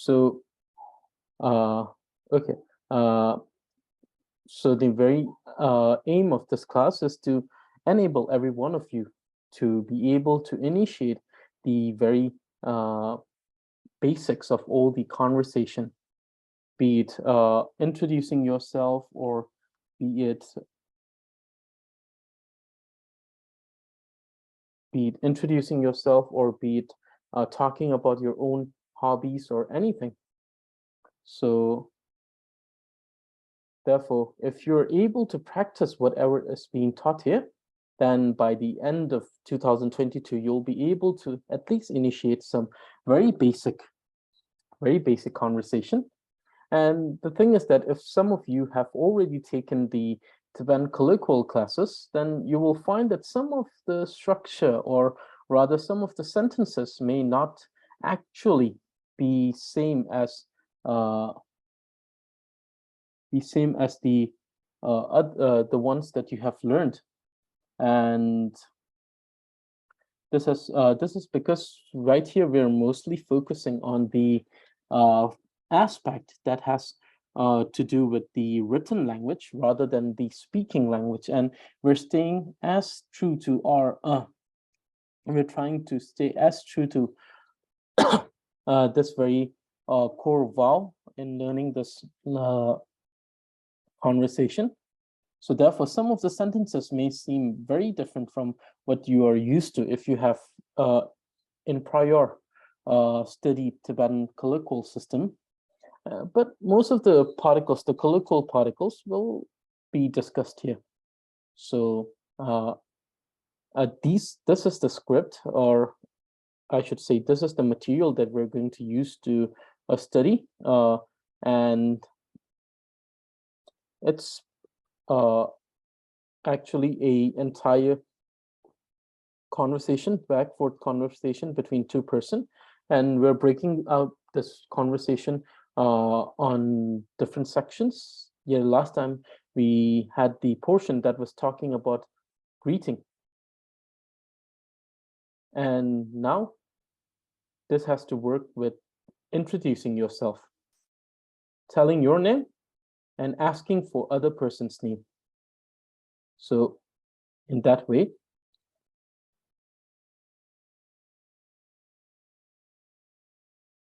So, okay. So the very aim of this class is to enable every one of you to be able to initiate the very basics of all the conversation, be it introducing yourself, or be it introducing yourself, or be it talking about your own hobbies or anything. So therefore, if you're able to practice whatever is being taught here, then by the end of 2022, you'll be able to at least initiate some very basic conversation. And the thing is that if some of you have already taken the Tibetan colloquial classes, then you will find that some of the structure, or rather some of the sentences, may not actually be same as the ones that you have learned. And this is because right here we're mostly focusing on the aspect that has to do with the written language rather than the speaking language, and we're staying as true to our we're trying to stay as true to this very core vow in learning this conversation. So therefore, some of the sentences may seem very different from what you are used to if you have in prior studied Tibetan colloquial system. But most of the particles, the colloquial particles, will be discussed here. So this is the script, or I should say, this is the material that we're going to use to study, and it's actually a entire conversation, back-forth conversation between two persons, and we're breaking out this conversation on different sections. Yeah, last time we had the portion that was talking about greeting, and now this has to work with introducing yourself, telling your name, and asking for other person's name. So in that way,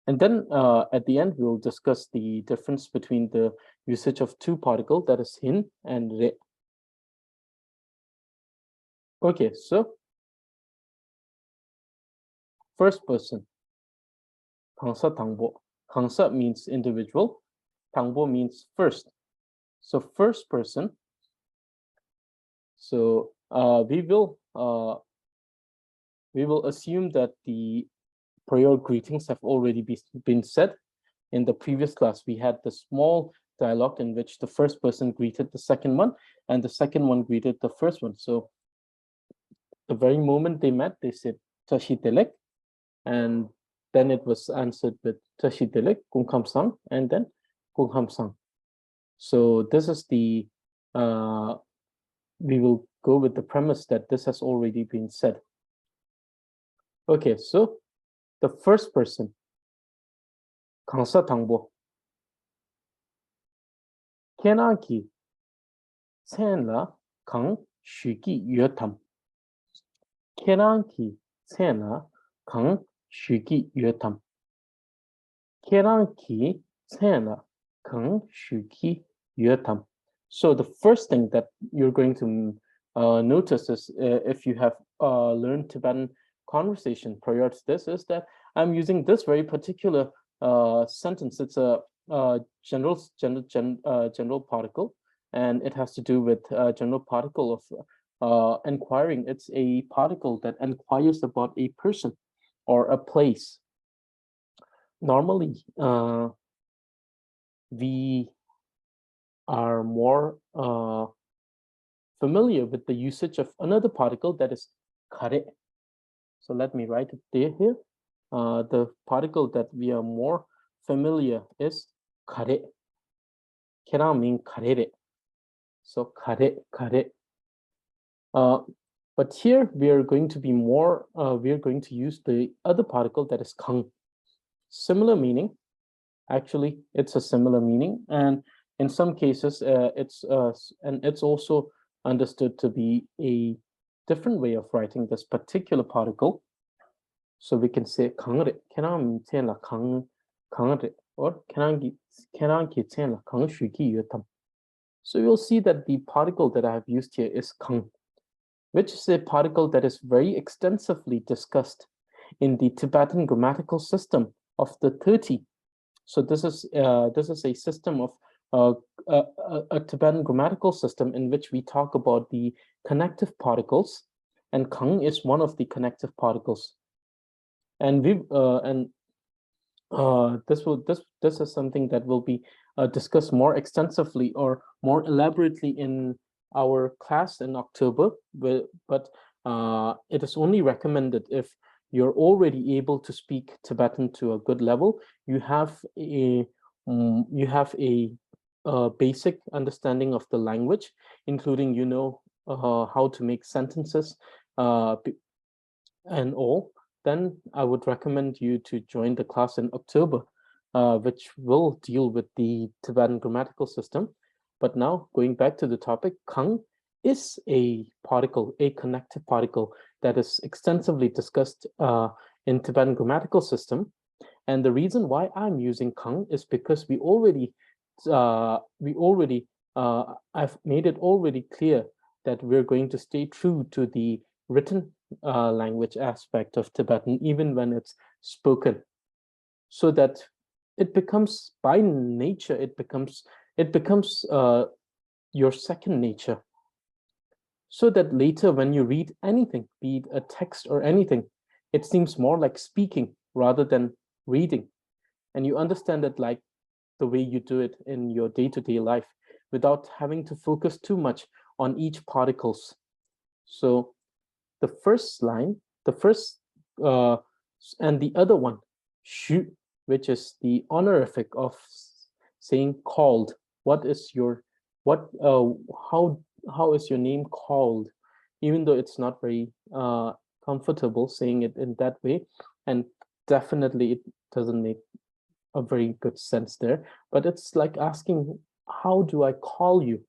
and then at the end, we'll discuss the difference between the usage of two particles, that is hin and re. Okay, so first person, Kangsa Tangbo. Kangsa means individual, Tangbo means first. So first person. So we will assume that the prior greetings have already been said. In the previous class, we had the small dialogue in which the first person greeted the second one, and the second one greeted the first one. So the very moment they met, they said Tashi Telek, and then it was answered with Tashi Telek, Kung Kham Sang, and then Kung Kham Sang. So this is the we will go with the premise that this has already been said. Okay, so the first person, Kangsa Tangbo. Kenaki Tsenla Kang Shuki Yotam. Kenaki Tsenla Kang Shuki Yotam. Kenaki Tsenla Kang Shuki Yotam. So the first thing that you're going to notice is if you have learned Tibetan conversation prior to this, is that I'm using this very particular sentence. It's a general particle, and it has to do with general particle of inquiring. It's a particle that inquires about a person or a place. Normally, we are more familiar with the usage of another particle, that is kare. So let me write it there here. The particle that we are more familiar is kare. Kera mean karere. So kare, kare. But here we are going to be more, we are going to use the other particle, that is kang. Similar meaning, Actually, it's a similar meaning, and in some cases, it's also understood to be a different way of writing this particular particle. So we can say 강을 캐나미 la 강을 or 캐나기 la 강슈기 유탐. So you'll see that the particle that I have used here is 강, which is a particle that is very extensively discussed in the Tibetan grammatical system of the 30. So this is a system of a Tibetan grammatical system in which we talk about the connective particles, and kang is one of the connective particles. And this is something that will be discussed more extensively or more elaborately in our class in October. But it is only recommended if you're already able to speak Tibetan to a good level. You have a basic understanding of the language, including how to make sentences and all. Then I would recommend you to join the class in October, which will deal with the Tibetan grammatical system. But now, going back to the topic, kang is a particle, a connective particle that is extensively discussed in Tibetan grammatical system. And the reason why I'm using kang is because I've made it already clear that we're going to stay true to the written language aspect of Tibetan, even when it's spoken, so that it becomes, by nature, it becomes your second nature, so that later when you read anything, be it a text or anything, it seems more like speaking rather than reading, and you understand it like the way you do it in your day-to-day life without having to focus too much on each particles. So the first line, and the other one, shu, which is the honorific of saying called. How is your name called? Even though it's not very comfortable saying it in that way, and definitely it doesn't make a very good sense there, but it's like asking, how do I call you?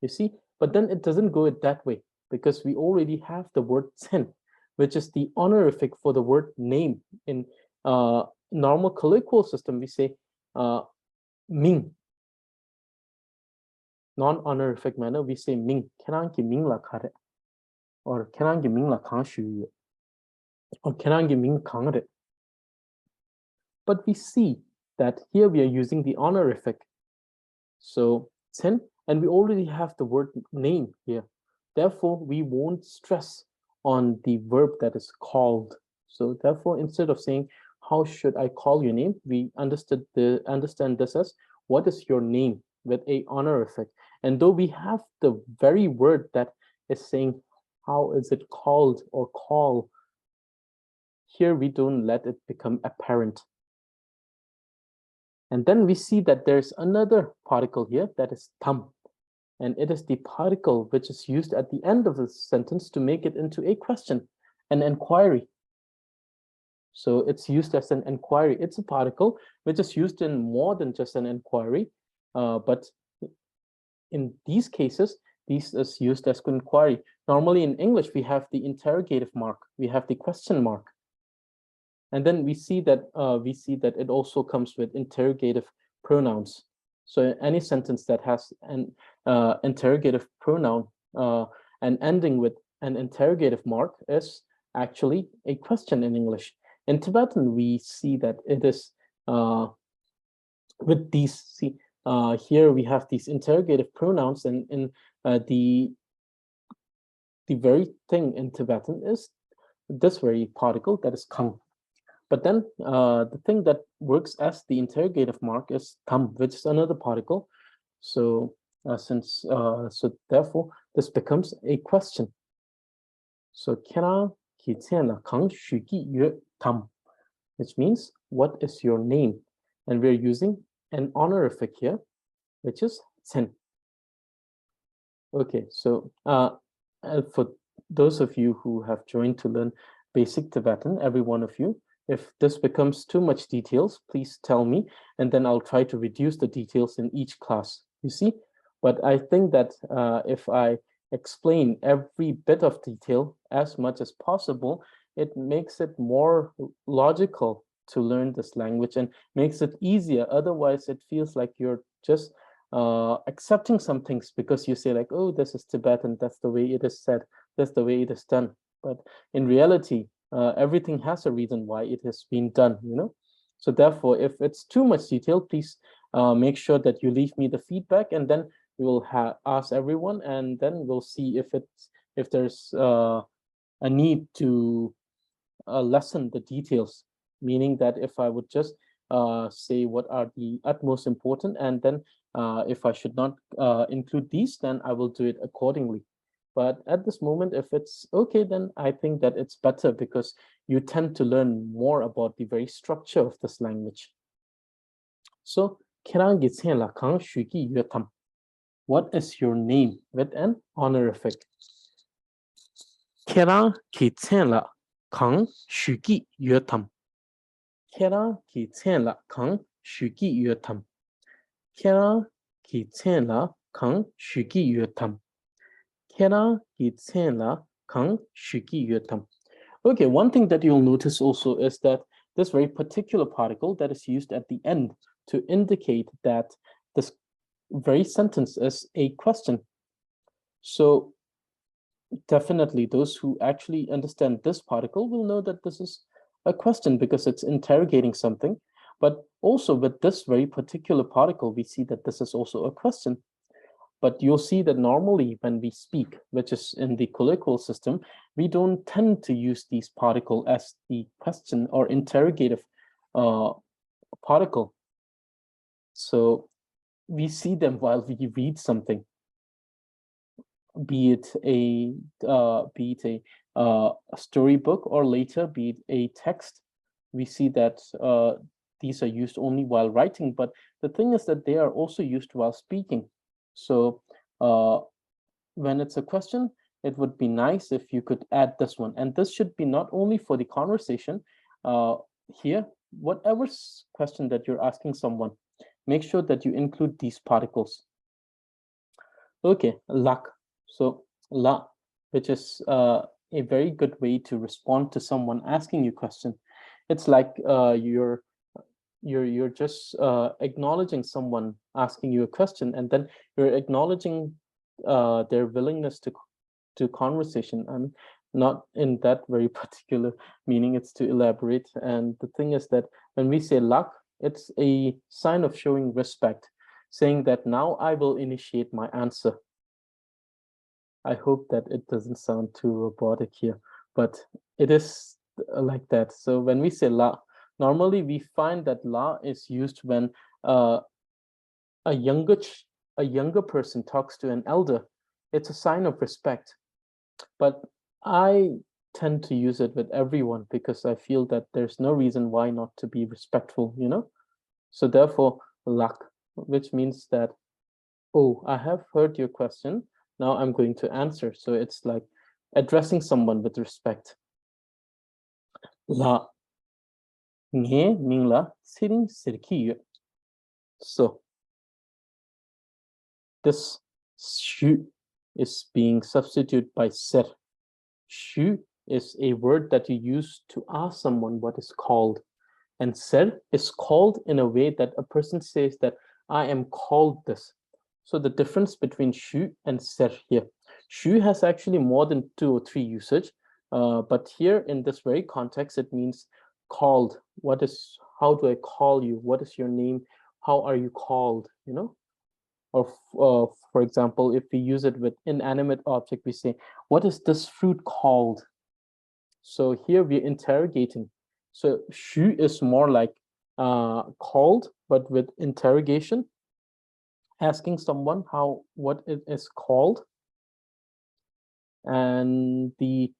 You see, but then it doesn't go it that way, because we already have the word ten, which is the honorific for the word name. In normal colloquial system, we say Ming. Non-honorific manner, we say Ming. Kenangi Ming la kare, or Kenangi Ming la kang shu, or Kenangi Ming kang re. But we see that here we are using the honorific. So ten, and we already have the word name here. Therefore, we won't stress on the verb that is called. So therefore, instead of saying, how should I call your name? We understand this as, what is your name, with a honorific. And though we have the very word that is saying, how is it called or call, here we don't let it become apparent. And then we see that there's another particle here that is tam. And it is the particle which is used at the end of the sentence to make it into a question, an inquiry. So it's used as an inquiry. It's a particle which is used in more than just an inquiry, but in these cases, this is used as an inquiry. Normally in English, we have the interrogative mark, we have the question mark. And then we see that it also comes with interrogative pronouns. So any sentence that has an interrogative pronoun and ending with an interrogative mark is actually a question in English. In Tibetan, we see that it is with these. Here we have these interrogative pronouns, and in the very thing in Tibetan is this very particle that is kang. But then the thing that works as the interrogative mark is tam, which is another particle. So therefore this becomes a question. So kena ki la kang shugi yue tam, which means what is your name? And we're using an honorific here, which is ten. Okay, so for those of you who have joined to learn basic Tibetan, every one of you, If this becomes too much details, please tell me, and then I'll try to reduce the details in each class, you see? But I think that if I explain every bit of detail as much as possible, it makes it more logical to learn this language and makes it easier. Otherwise, it feels like you're just accepting some things because you say like, oh, this is Tibetan, that's the way it is said, that's the way it is done. But in reality, everything has a reason why it has been done, you know? So therefore, if it's too much detail, please make sure that you leave me the feedback, and then we will ask everyone, and then we'll see if there's a need to lessen the details, meaning that if I would just say what are the utmost important, and then if I should not include these, then I will do it accordingly. But at this moment, if it's okay, then I think that it's better because you tend to learn more about the very structure of this language. So, what is your name with an honorific? Kera ki la kang shuki yotam. Kera ki la kang shuki yotam. Kera ki la kang shuki yotam. Kera ki la kang shuki yotam. Okay, one thing that you'll notice also is that this very particular particle that is used at the end to indicate that this very sentence is a question. So definitely those who actually understand this particle will know that this is a question because it's interrogating something. But also with this very particular particle, we see that this is also a question. But you'll see that normally when we speak, which is in the colloquial system, we don't tend to use these particle as the question or interrogative particle. So we see them while we read something, be it a storybook or later be it a text. We see that these are used only while writing, but the thing is that they are also used while speaking. So when it's a question, it would be nice if you could add this one. And this should be not only for the conversation here, whatever question that you're asking someone, make sure that you include these particles. Okay, luck. So la, which is a very good way to respond to someone asking you a question. It's like you're just acknowledging someone asking you a question, and then you're acknowledging their willingness to conversation. I'm not in that very particular meaning, it's to elaborate. And the thing is that when we say luck, it's a sign of showing respect, saying that now I will initiate my answer. I hope that it doesn't sound too robotic here, but it is like that. So when we say la, normally we find that la is used when a younger person talks to an elder. It's a sign of respect. But I tend to use it with everyone because I feel that there's no reason why not to be respectful, you know? So therefore, luck, which means that, oh, I have heard your question. Now I'm going to answer. So it's like addressing someone with respect. La nge mingla siring sirki. So this shu is being substituted by ser. Shu is a word that you use to ask someone what is called. And ser is called in a way that a person says that I am called this. So the difference between shu and ser here. Shu has actually more than 2 or 3 usage, but here in this very context, it means called. How do I call you? What is your name? How are you called? You know? Or for example, if we use it with inanimate object, we say, what is this fruit called? So here we're interrogating. So shu is more like called, but with interrogation, asking someone what it is called. And the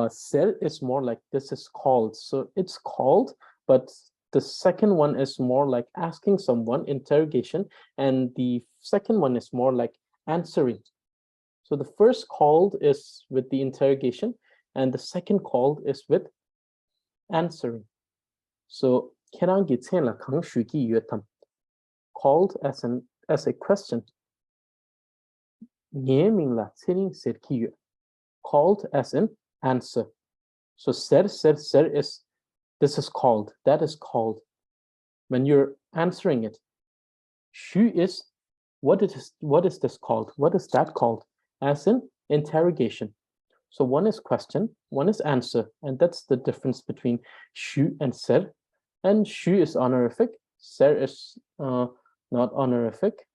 ser is more like this is called. So it's called, but the second one is more like asking someone, interrogation, and the second one is more like answering. So the first called is with the interrogation, and the second called is with answering. So called as a question. Called as an answer. So ser is, this is called, that is called. When you're answering it, shu is, what is this called? What is that called? As in interrogation. So one is question, one is answer, and that's the difference between shu and ser. And shu is honorific, ser is not honorific.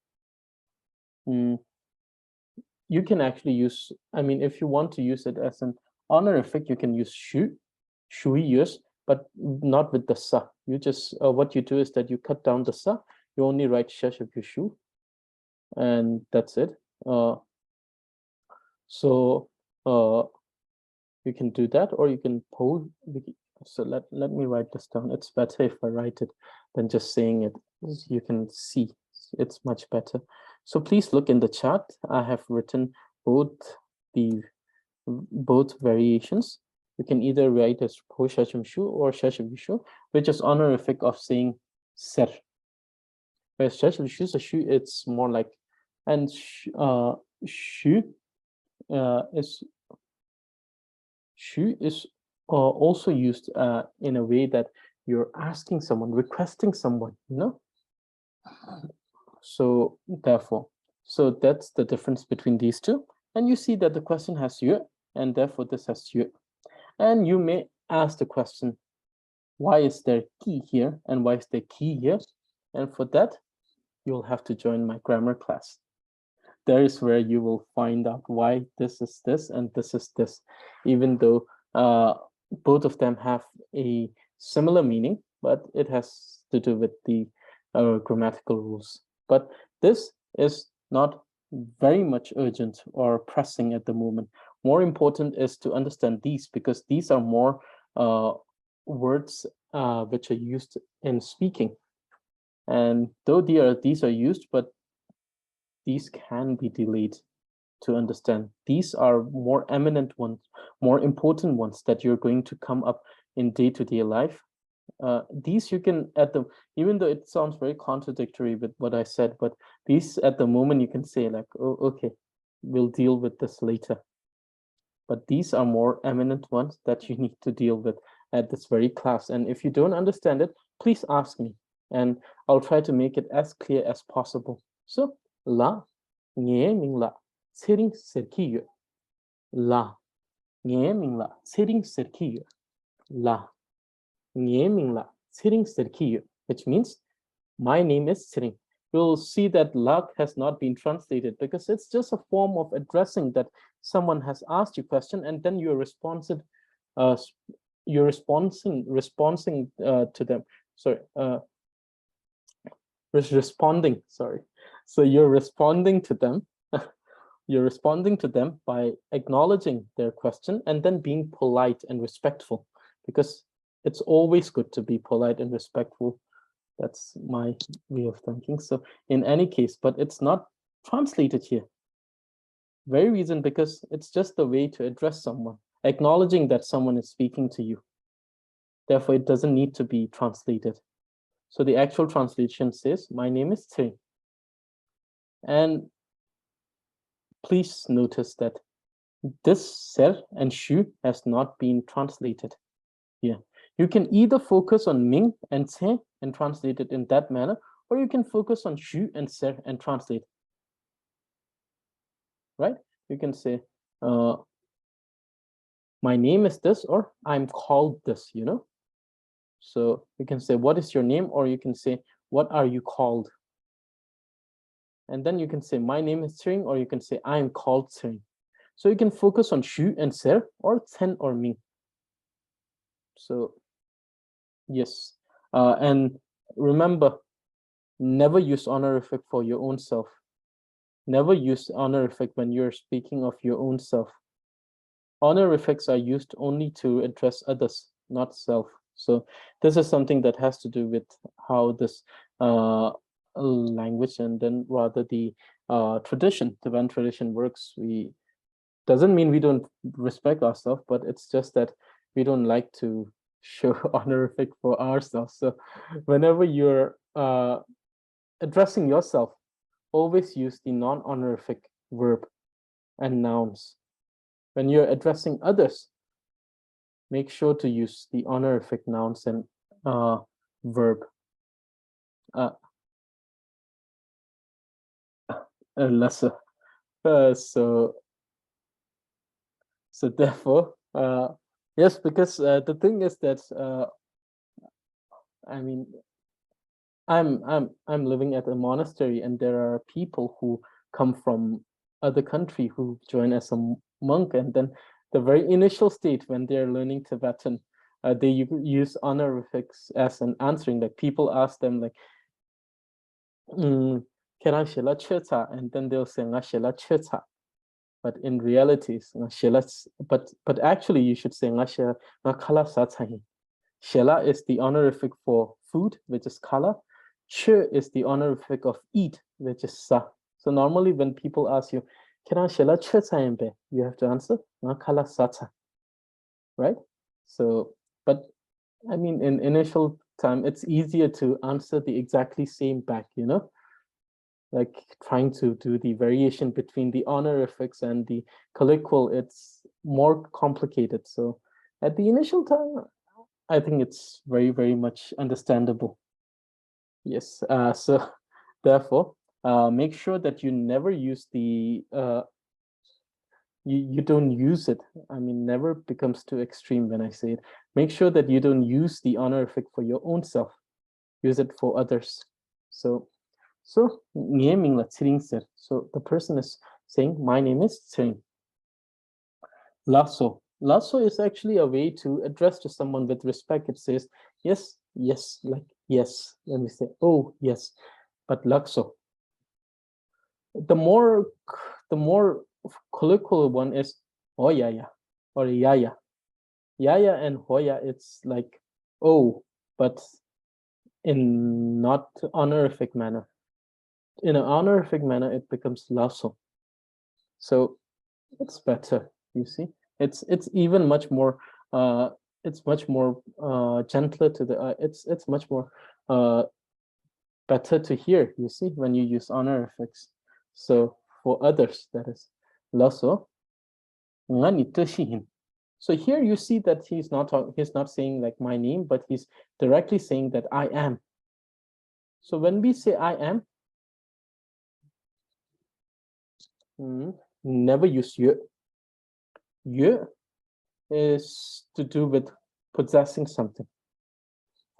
You can actually use, I mean, if you want to use it as an honorific, you can use shu, shui use, but not with the sa. You just, what you do is that you cut down the sa, you only write shu, and that's it. So you can do that, or you can pull. So let me write this down. It's better if I write it than just saying it. You can see it's much better. So please look in the chat. I have written both variations. You can either write as po shashim shu or shashim shu, which is honorific of saying ser. Whereas shashim shu, so shu, it's more like, and shu is also used in a way that you're asking someone, requesting someone, you know. So therefore, so that's the difference between these two. And you see that the question has you, and therefore this has you. And you may ask the question, why is there key here and why is there key here? And for that, you'll have to join my grammar class. There is where you will find out why this is this and this is this, even though both of them have a similar meaning, but it has to do with the grammatical rules. But this is not very much urgent or pressing at the moment. More important is to understand these, because these are more words which are used in speaking. And though these are used, but these can be delayed to understand. These are more eminent ones, more important ones that you're going to come up in day-to-day life. These you can, even though it sounds very contradictory with what I said, but these at the moment you can say like, oh, okay, we'll deal with this later. But these are more eminent ones that you need to deal with at this very class. And if you don't understand it, please ask me, and I'll try to make it as clear as possible. So, la, nghe ming la, sering serkiyo. La, nghe ming la, sering serkiyo. La, nghe ming la, sering serkiyo, which means my name is Sering. You'll see that la has not been translated because it's just a form of addressing that someone has asked you a question, and then you're responding to them. Sorry, responding. Sorry. So you're responding to them. You're responding to them by acknowledging their question and then being polite and respectful, because it's always good to be polite and respectful. That's my way of thinking. So in any case, but it's not translated here. Very reason, because it's just the way to address someone, acknowledging that someone is speaking to you. Therefore, it doesn't need to be translated. So the actual translation says, my name is Tsering. And please notice that this ser and shu has not been translated here. You can either focus on ming and tse and translate it in that manner, or you can focus on shu and ser and translate. Right? You can say, my name is this, or I'm called this, you know? So you can say, what is your name? Or you can say, what are you called? And then you can say, my name is Tsering, or you can say, I am called Tsering. So you can focus on shu and ser, or ten or ming. So yes, and remember, never use honorific for your own self. Never use honorific when you're speaking of your own self. Honorifics are used only to address others, not self. So this is something that has to do with how this language, and then rather the tradition, the Tibetan tradition works. Doesn't mean we don't respect ourselves, but it's just that we don't like to show honorific for ourselves. So whenever you're addressing yourself, always use the non-honorific verb and nouns. When you're addressing others, make sure to use the honorific nouns and verb. Lesser. So therefore, yes, because the thing is that I mean, I'm living at a monastery, and there are people who come from other country who join as a monk, and then the very initial state when they're learning Tibetan, they use honorifics as an answering. Like people ask them like, can I shela cheta? And then they'll say nga shela cheta. But in reality, it's nga shela, but actually you should say nga shela nga kala satsahi. Shela is the honorific for food, which is kala. Ch is the honorific of eat, which is sa. So normally when people ask you, can I shela cheta? You have to answer nga kala sata, right? So, but I mean, in initial time, it's easier to answer the exactly same back, you know? Like trying to do the variation between the honorifics and the colloquial, it's more complicated. So at the initial time, I think it's very, very much understandable. Yes. So therefore, make sure that you never use the you don't use it. I mean, never becomes too extreme when I say it. Make sure that you don't use the honorific for your own self. Use it for others. So nye ming la Tsering sir. So the person is saying, my name is Tsering. Lasso. Lasso is actually a way to address to someone with respect. It says, yes, yes, like yes. Then we say, oh, yes. But lasso. The more colloquial one is oh yeah, yeah, or yaya. Yaya and hoya, it's like oh, but in not honorific manner. In an honorific manner, it becomes lasso. So it's better, you see. It's even much more it's much more gentler to the it's much more better to hear, you see, when you use honorifics. So for others, that is lasso ngani teshihin. So here you see that he's not saying like my name, but he's directly saying that I am. So when we say I am, never use you. You is to do with possessing something.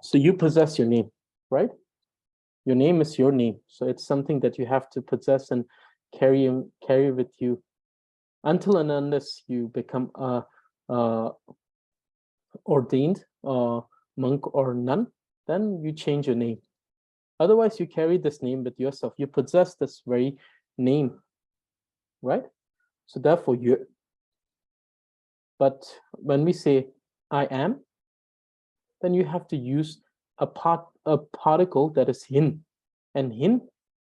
So you possess your name, right? Your name is your name. So it's something that you have to possess and carry with you until and unless you become a ordained monk or nun, then you change your name. Otherwise, you carry this name with yourself. You possess this very name, right? So therefore, you. But when we say I am, then you have to use a particle that is hin, and hin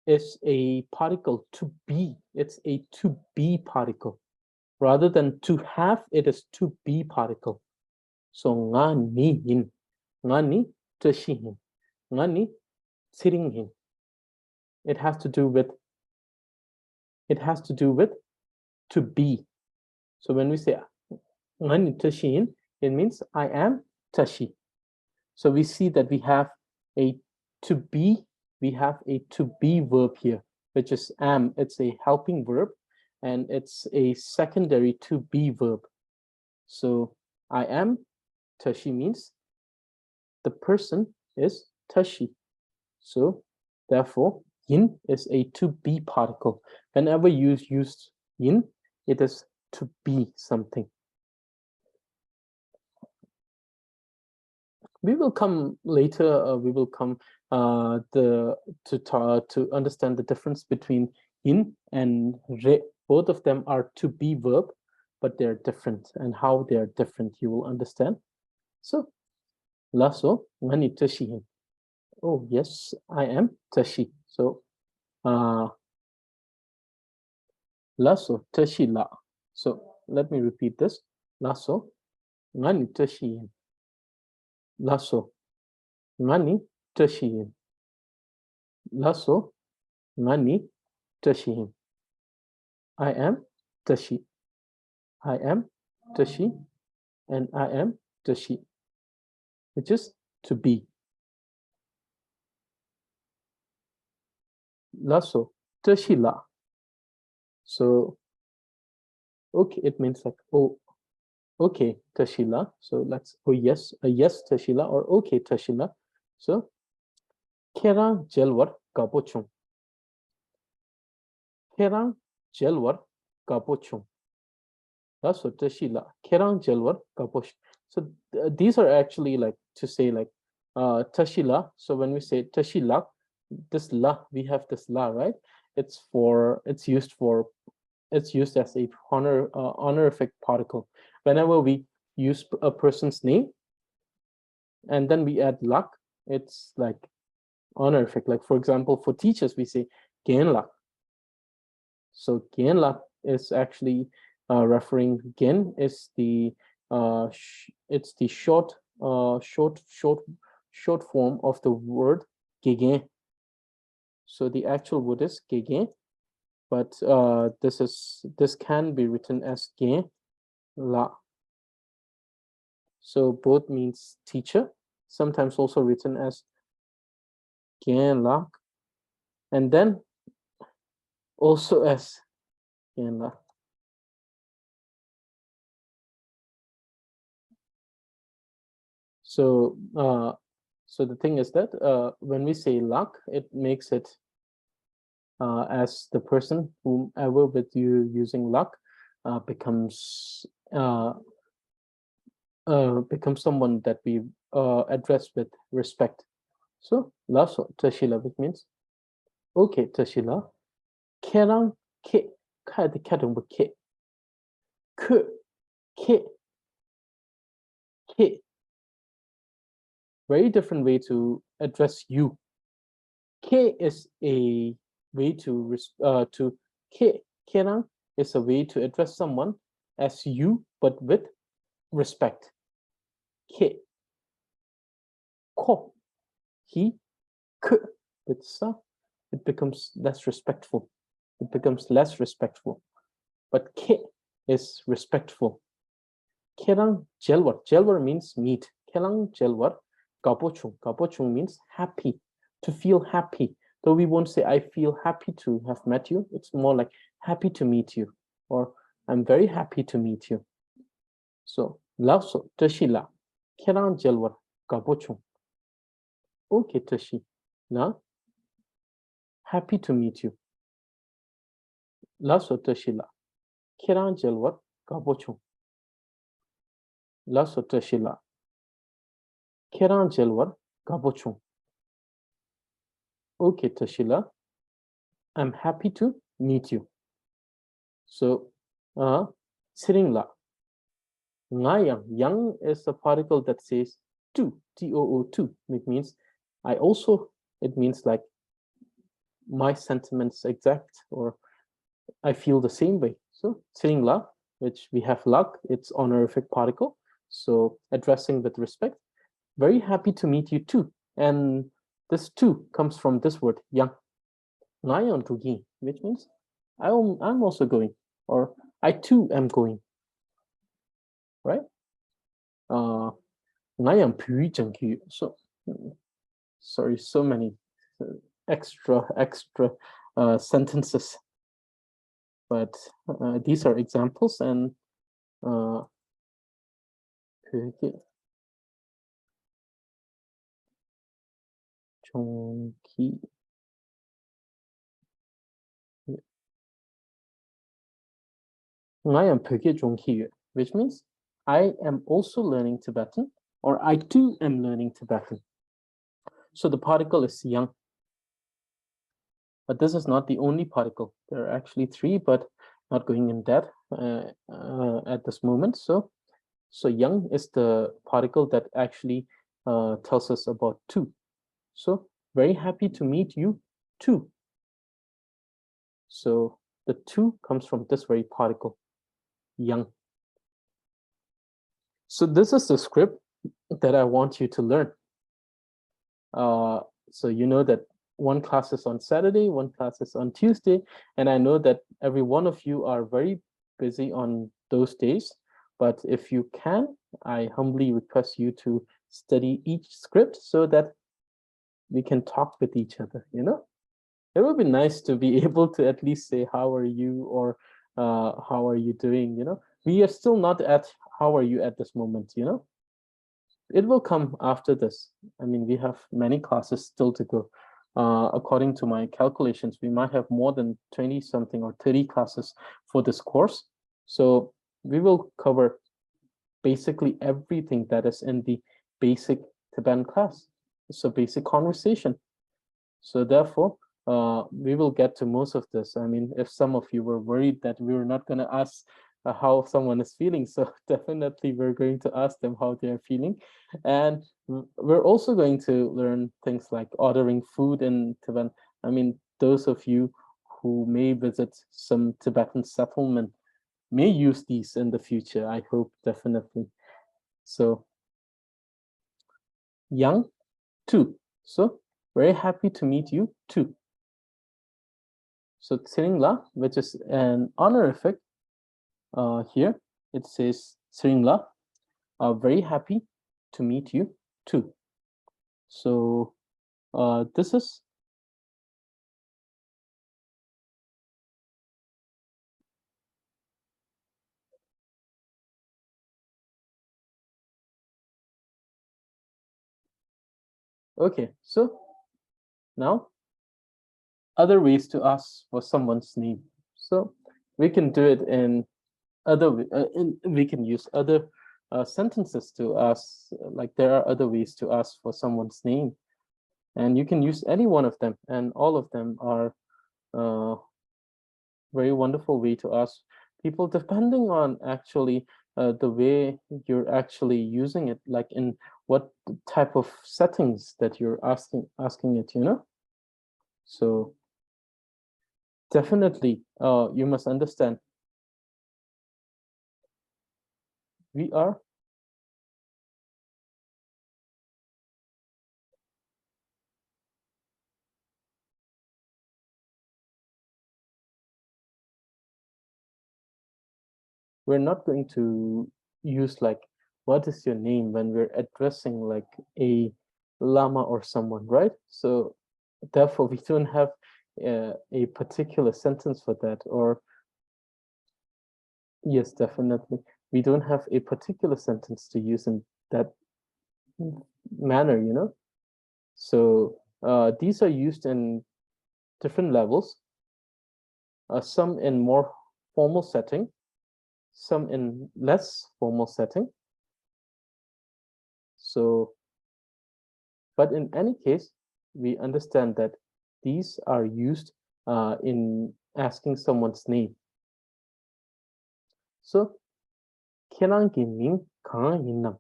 is a particle to be. It's a to be particle. Rather than to have, it is to be particle. So nga ni hin, nga ni tashi hin, nga ni sitting hin. It has to do with to be. So when we say nga ni tashi hin, it means I am tashi. So we see that we have a to be, we have a to be verb here, which is am. It's a helping verb, and it's a secondary to be verb. So I am tashi means the person is tashi. So therefore, yin is a to be particle. Whenever you use yin, it is to be something. We will come later. We will come to understand the difference between yin and re. Both of them are to be verb, but they're different, and how they are different you will understand. So, lasso ngani tashi. Oh yes, I am tashi. So, lasso tashi la. So let me repeat this. Lasso ngani tashi. Lasso. Ngani tashihin. Lasso. Ngani tashihin. I am tashi. I am tashi. And I am tashi. Which is to be. Lasso. Tashila. So, okay, it means like, oh, okay, Tashila. So let's, oh, yes, yes, Tashila, or okay, Tashila. So, Kerang Jelwar Kapochung. Kerang Jelwar Kapochung. That's what Tashila. Kerang Jelwar Kapoch. So these are actually like to say like Tashila. So when we say Tashila, this la, we have this la, right? It's used as a honorific particle. Whenever we use a person's name and then we add lak, it's like honorific. Like for example, for teachers, we say gen lak. So gen lak is actually referring, gen is the it's the short form of the word gegen. So the actual word is gegen, but this can be written as gen la. So both means teacher, sometimes also written as gen la, and then also as gen la. So so the thing is that when we say luck, it makes it as the person whomever with you using luck becomes someone that we address with respect. So lasso tashila, which means okay tashila. Kerang ke ka the kadang ke ke ke. Very different way to address you. K is a way to K. Kerang is a way to address someone as you, but with respect. K. Ko. He. K. With sa, it becomes less respectful. It becomes less respectful. But K is respectful. Kerang jelwar. Jelwar means meet. Kerang jelwar. Kapochung. Kapochung means happy, to feel happy. Though we won't say, I feel happy to have met you. It's more like happy to meet you, or I'm very happy to meet you. So, Lauso, Tashila, Kerang Jelwar, Kapochung. Okay, Tashi. Now, happy to meet you. Lauso, Tashila, Kerang Jelwar, Kapochung. Lauso, Tashila, Kerang Jelwar, Kapochung. Okay, Tashila, I'm happy to meet you. So, sitting la. Nga yang is a particle that says to, T-O-O, to. It means I also, it means like my sentiments exact, or I feel the same way. So sitting la, which we have luck, it's honorific particle. So addressing with respect. Very happy to meet you too. And this too comes from this word yang. Ngayon tugi, which means I'm also going, or I too am going, right? Ngayon pui so sorry, so many extra sentences, but these are examples, and 종기 I am 되게 종기, which means I am also learning Tibetan, or I too am learning Tibetan. So the particle is yang. But this is not the only particle. There are actually three, but not going in that at this moment. So yang is the particle that actually tells us about two. So very happy to meet you too. So the two comes from this very particle, yang. So this is the script that I want you to learn. So you know that one class is on Saturday, one class is on Tuesday, and I know that every one of you are very busy on those days. But if you can, I humbly request you to study each script so that we can talk with each other, you know? It would be nice to be able to at least say, how are you, or how are you doing, you know? We are still not at how are you at this moment, you know? It will come after this. I mean, we have many classes still to go. According to my calculations, we might have more than 20 something or 30 classes for this course. So we will cover basically everything that is in the basic Tibetan class. So basic conversation. So therefore, we will get to most of this. I mean, if some of you were worried that we were not going to ask how someone is feeling, so definitely we're going to ask them how they are feeling. And we're also going to learn things like ordering food in Tibetan. I mean, those of you who may visit some Tibetan settlement may use these in the future, I hope, definitely. So, Yang, too. So, very happy to meet you, too. So Tsiringla, which is an honorific, here it says Tsiringla, very happy to meet you too. So this is okay. So now other ways to ask for someone's name. So we can do it in other we can use other sentences to ask, like there are other ways to ask for someone's name, and you can use any one of them, and all of them are very wonderful way to ask people, depending on actually the way you're actually using it, like in what type of settings that you're asking it, you know. So definitely you must understand, we are we're not going to use like what is your name when we're addressing like a lama or someone, right? So therefore we don't have a particular sentence for that, or yes, definitely. We don't have a particular sentence to use in that manner, you know? So these are used in different levels, some in more formal setting, some in less formal setting. So, but in any case, we understand that these are used in asking someone's name. So, Kerang Kiming Kang Innam.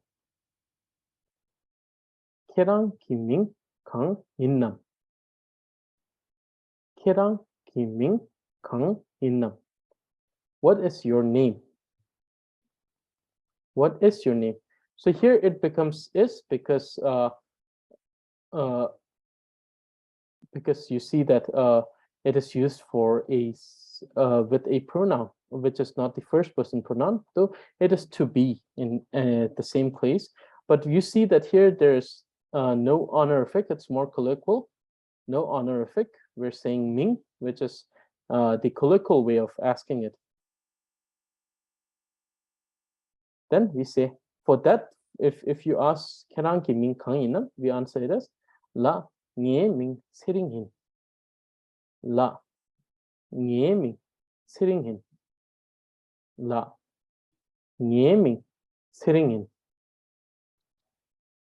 Kerang Kiming Kang Innam. Kerang Kiming Kang Innam. What is your name? What is your name? So here it becomes is uh, because you see that it is used for a with a pronoun which is not the first person pronoun, though it is to be in the same place. But you see that here there's no honorific, it's more colloquial. No honorific, we're saying Ming, which is the colloquial way of asking it. Then we say, for that, if you ask Kerang ki Ming Kang Inam, we answer it as La Nye Ming Siring Hin. La Nye Ming Siring Hin. La Nye Ming Siring Hin.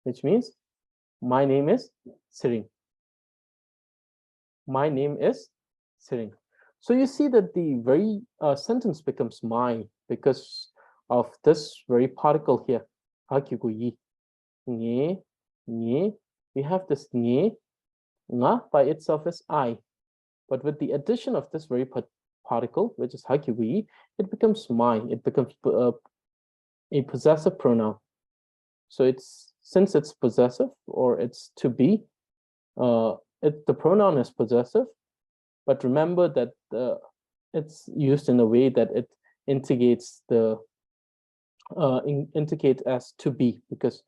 Which means my name is Siring. My name is Siring. So you see that the very sentence becomes my because of this very particle here. Hakyugu Nye, nye. We have this nye. Nga by itself is I. But with the addition of this very particle, which is hakyugu, it becomes my. It becomes a possessive pronoun. So it's since it's possessive or it's to be, the pronoun is possessive, but remember that it's used in a way that it indicates indicate as to be, because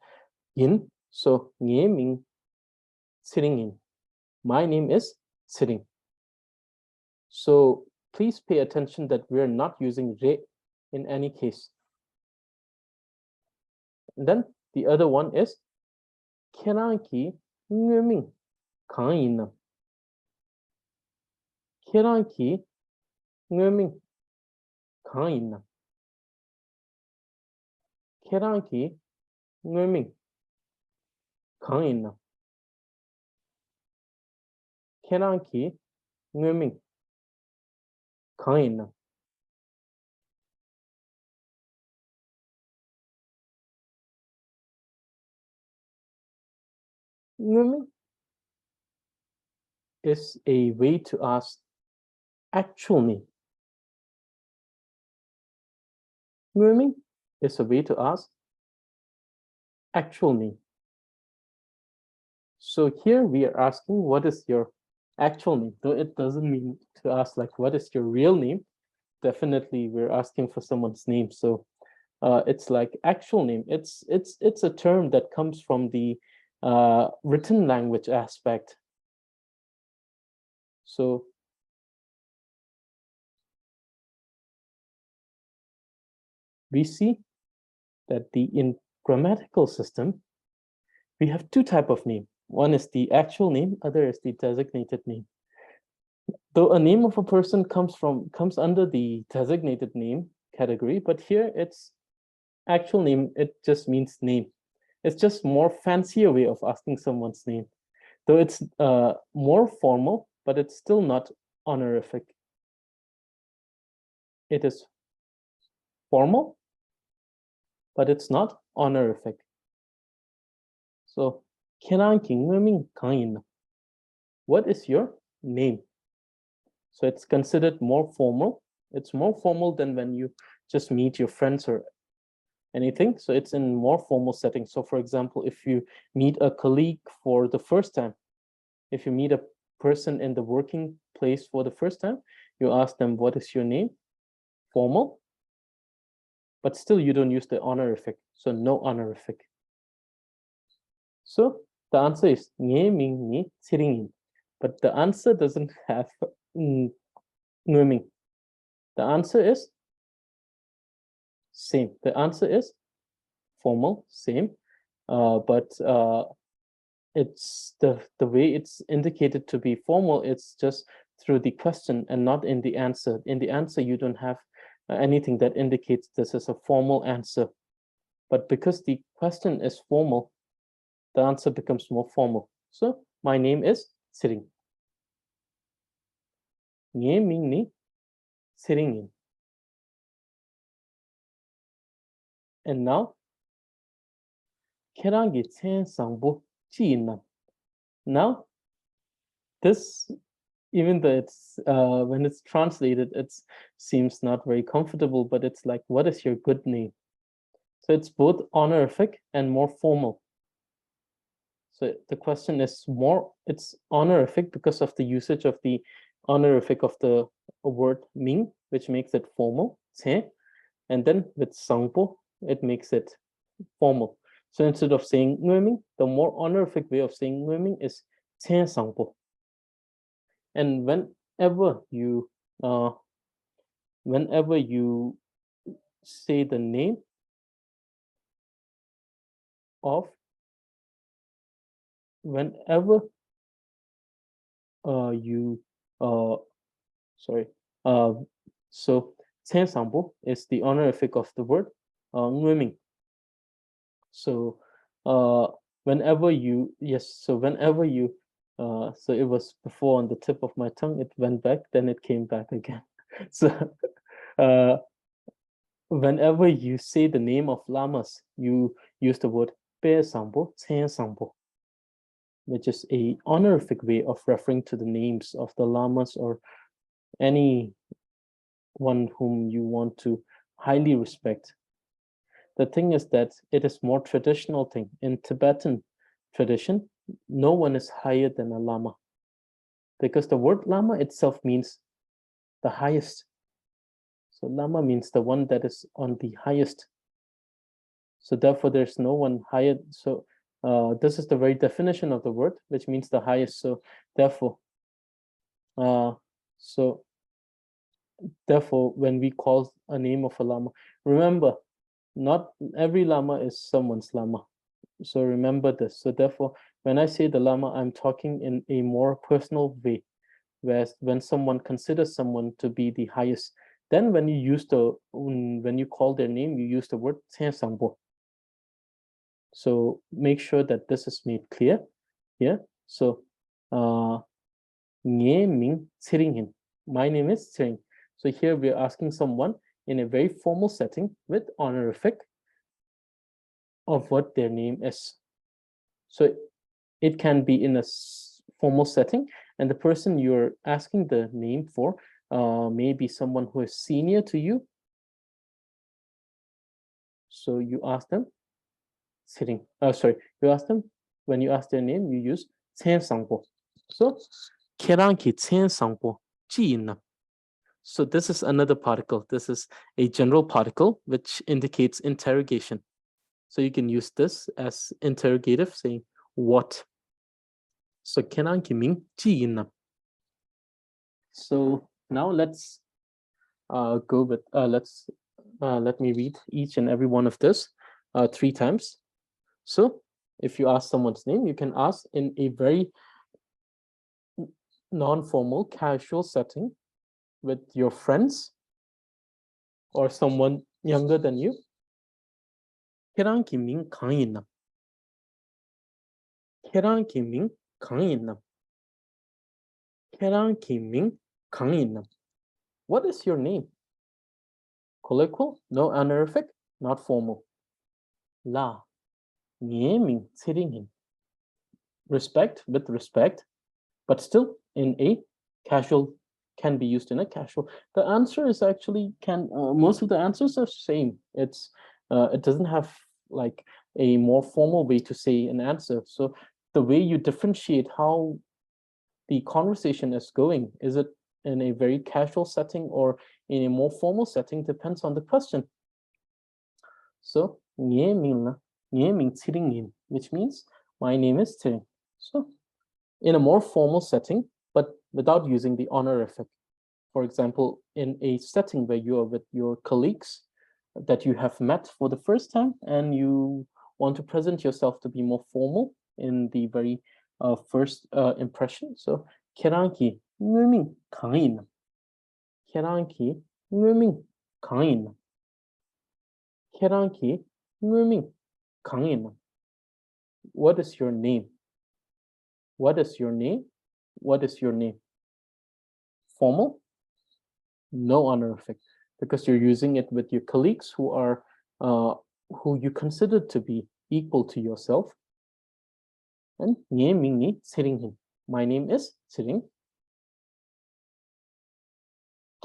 yin, so nghe means sitting in. My name is sitting. So please pay attention that we're not using re in any case. And then the other one is keranki nguming kainam. Keranki nguming kainam. Keranki nguming kainam. Keranki nguming kainam. Nguming is a way to ask actual name. Nguming is a way to ask actual name. So here we are asking, what is your actual name? Though it doesn't mean to ask like, what is your real name? Definitely we're asking for someone's name. So it's like actual name. It's a term that comes from the written language aspect. So we see that in grammatical system, we have two types of name. One is the actual name, other is the designated name. Though a name of a person comes under the designated name category, but here it's actual name, it just means name. It's just more fancier way of asking someone's name. Though it's more formal, but it's still not honorific. It is formal, but it's not honorific. So, what is your name? So it's considered more formal. It's more formal than when you just meet your friends or anything. So it's in more formal setting. So for example, if you meet a colleague for the first time, if you meet a person in the working place for the first time, you ask them, what is your name? Formal, but still you don't use the honorific. So no honorific. So the answer is nge ming ni siringin. But the answer doesn't have ngming. The answer is same. The answer is formal, same. But it's the way it's indicated to be formal, it's just through the question and not in the answer. In the answer, you don't have anything that indicates this is a formal answer. But because the question is formal, the answer becomes more formal. So my name is Siring. Nge ming ni Siringin. And now, kerangi chen sangbo chi nam. Now, this, even though it's when it's translated, it seems not very comfortable, but it's like, what is your good name? So it's both honorific and more formal. So the question is it's honorific because of the usage of the honorific of the word ming, which makes it formal, and then with sangpo, it makes it formal. So instead of saying ngueming, the more honorific way of saying ngueming is chen sangpo. And whenever you say the name of whenever so chen sangpo is the honorific of the word ngueming. So whenever you so it was before on the tip of my tongue, it went back, then it came back again. So whenever you say the name of lamas, you use the word pe sambo, chen sambo, which is a honorific way of referring to the names of the lamas or any one whom you want to highly respect. The thing is that it is more traditional thing. In Tibetan tradition, no one is higher than a lama, because the word lama itself means the highest. So lama means the one that is on the highest. So therefore, there's no one higher. So this is the very definition of the word, which means the highest. So therefore, uh, so therefore, when we call a name of a lama, remember, not every lama is someone's lama. So remember this. So therefore, when I say the lama, I'm talking in a more personal way, whereas when someone considers someone to be the highest, then when you use when you call their name, you use the word Sangbo. So make sure that this is made clear here. So my name is Tsering. So here we're asking someone in a very formal setting with honorific of what their name is. So it can be in a formal setting, and the person you're asking the name for may be someone who is senior to you. So you ask them, you ask them, when you ask their name, you use Sangbo. So, keranki Sangbo ji. So this is another particle. This is a general particle which indicates interrogation. So you can use this as interrogative, saying what. So keranki ming ji. So now let's go with let me read each and every one of this 3 times. So if you ask someone's name, you can ask in a very non-formal, casual setting with your friends or someone younger than you. Kerang ki ming kang nam. Kerang ki ming kang nam. Kerang ki ming kang nam. What is your name? Colloquial, no honorific, not formal. La, nye ming tsiringin. Respect with respect, but still in a casual, can be used in a casual. The answer is actually most of the answers are same. It doesn't have like a more formal way to say an answer. So the way you differentiate how the conversation is going, is it in a very casual setting or in a more formal setting, depends on the question. So nye ming tsiringin, which means my name is Tsiring. So in a more formal setting, but without using the honorific. For example, in a setting where you are with your colleagues that you have met for the first time and you want to present yourself to be more formal in the very first impression. So, keranki nguming kangin. Keranki nguming kangin. Keranki nguming kangin. What is your name? What is your name? What is your name? Formal? No honorific, because you're using it with your colleagues who are who you consider to be equal to yourself. And my name is Tsiring.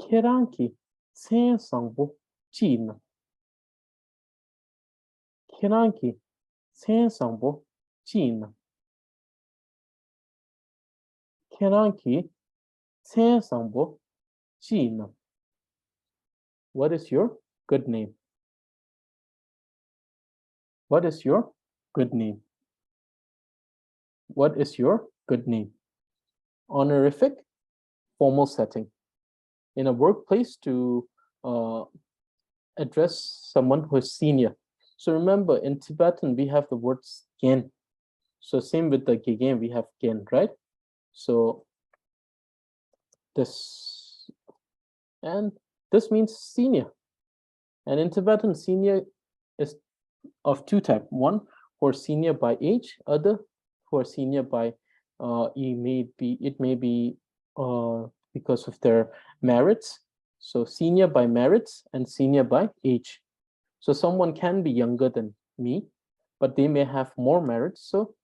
Keranki sangbo jina. Keranki sangbo jina. Keranki sangbo jina. What is your good name? What is your good name? What is your good name? Honorific, formal setting. In a workplace, to address someone who is senior. So remember, in Tibetan, we have the word gen. So same with the gegen, we have gen, right? So this, and this means senior. And in Tibetan, senior is of 2 types. One who are senior by age, other who are senior by it may be because of their merits. So senior by merits and senior by age. So someone can be younger than me, but they may have more merits. So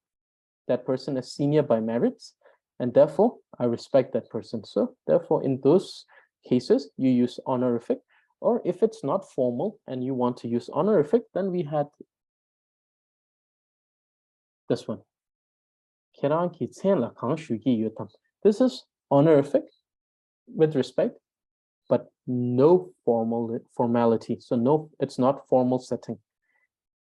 that person is senior by merits, and therefore I respect that person. So therefore, in those cases, you use honorific. Or if it's not formal and you want to use honorific, then we had this one. This is honorific with respect, but no formality. So no, it's not formal setting.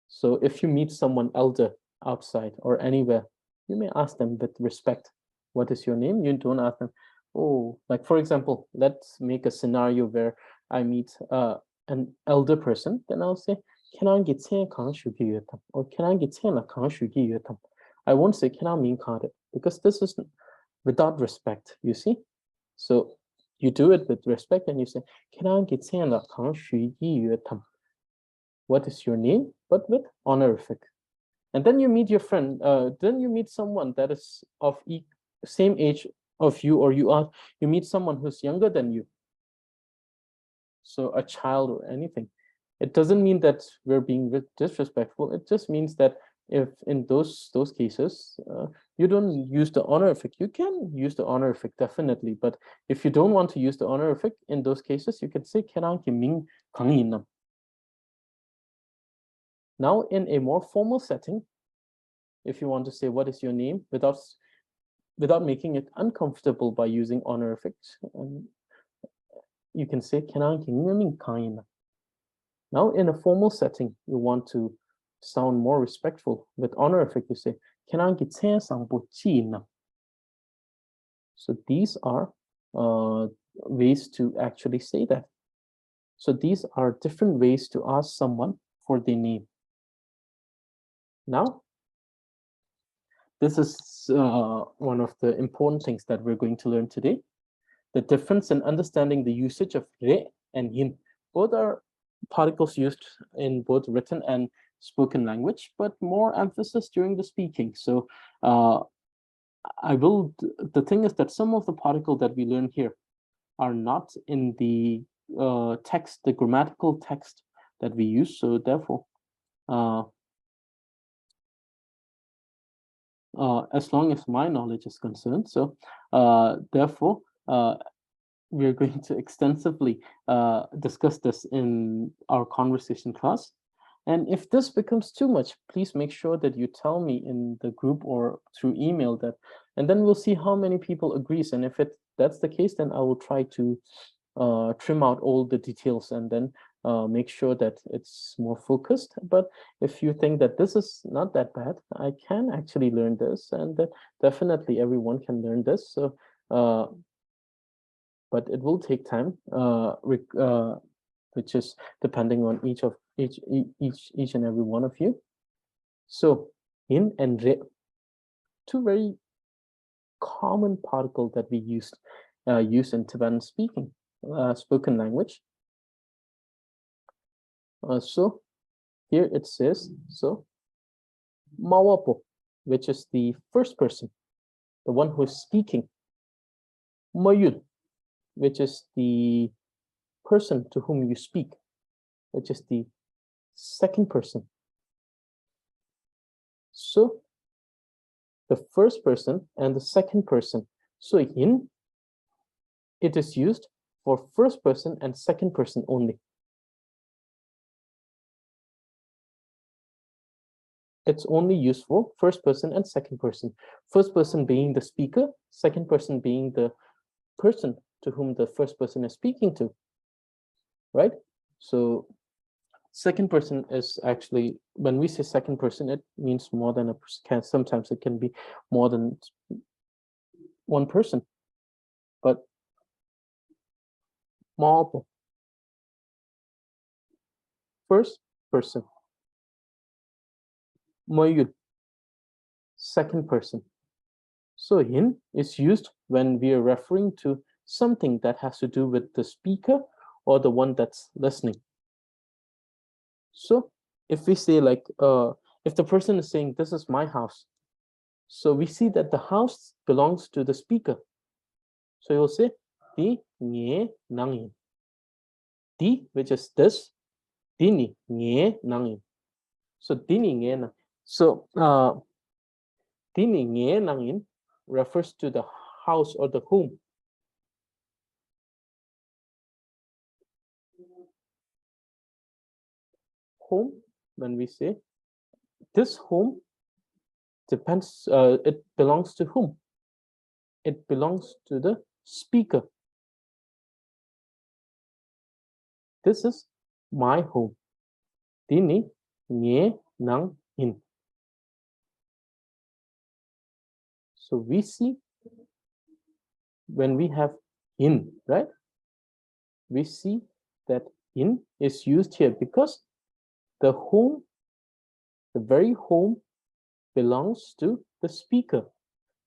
So if you meet someone elder outside or anywhere, you may ask them with respect, what is your name? You don't ask them, oh, like for example, let's make a scenario where I meet an elder person, then I'll say, can I get or can I get I won't say can I mean because this is without respect, you see? So you do it with respect and you say, can I get what is your name? But with honorific. And then you meet your friend, then you meet someone that is of same age of you, or you meet someone who's younger than you. So a child or anything. It doesn't mean that we're being disrespectful. It just means that if in those cases, you don't use the honorific, you can use the honorific definitely. But if you don't want to use the honorific in those cases, you can say Ming Kang. Now, in a more formal setting, if you want to say what is your name without making it uncomfortable by using honorifics, you can say Now, in a formal setting, you want to sound more respectful. With honorific, you say So these are ways to actually say that. So these are different ways to ask someone for their name. Now, this is one of the important things that we're going to learn today. The difference in understanding the usage of re and yin. Both are particles used in both written and spoken language, but more emphasis during the speaking. So the thing is that some of the particles that we learn here are not in the text, the grammatical text that we use. So therefore, as long as my knowledge is concerned, so therefore, we're going to extensively discuss this in our conversation class. And if this becomes too much, please make sure that you tell me in the group or through email that, and then we'll see how many people agrees. And if that's the case, then I will try to trim out all the details and then make sure that it's more focused. But if you think that this is not that bad, I can actually learn this, and definitely everyone can learn this. So, but it will take time, which is depending on each and every one of you. So, in and re, two very common particles that we use in Tibetan spoken language. So here it says, so mawapo, which is the first person, the one who is speaking. Mayul, which is the person to whom you speak, which is the second person. So the first person and the second person. So yin, it is used for first person and second person only. It's only used for first person and second person. First person being the speaker, second person being the person to whom the first person is speaking to, right? So second person is actually, when we say second person, it means more than a person. Sometimes it can be more than one person, but multiple. First person. Mayul, second person. So yin is used when we are referring to something that has to do with the speaker or the one that's listening. So if we say like, if the person is saying, this is my house, so we see that the house belongs to the speaker. So you'll say, di nye nangin. Di, which is this, di ni nye nangin. So di ni nye nang. So di ni nye nangin refers to the house or the home. home, when we say this home depends, it belongs to whom? It belongs to the speaker. This is my home. Dini nge nang in. So we see when we have in, right? We see that in is used here because the home, the very home, belongs to the speaker,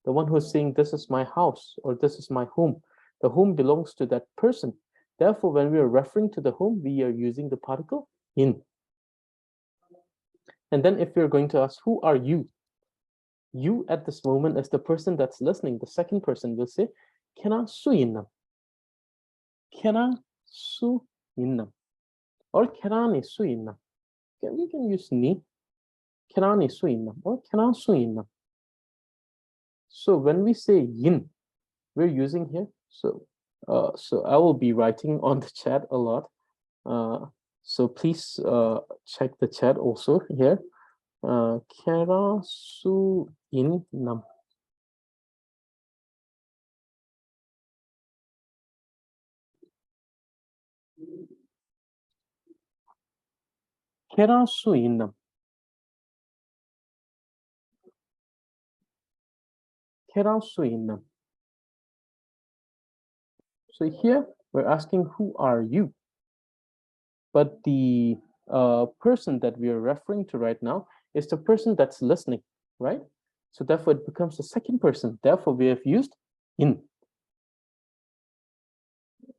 the one who is saying this is my house or this is my home. The home belongs to that person. Therefore, when we are referring to the home, we are using the particle in. And then if we're going to ask, who are you? You at this moment as the person that's listening, the second person will say, Kena su innam. Kena su innam. Or kena ni su innam. We can use ni. Kena ni su innam or kena su innam. So when we say yin, we're using here. So I will be writing on the chat a lot. So please check the chat also here. Kera su in nam. Kera su in nam. Kera su in nam. So here we're asking, who are you? But the person that we are referring to right now is the person that's listening, right? So therefore it becomes the second person. Therefore we have used in.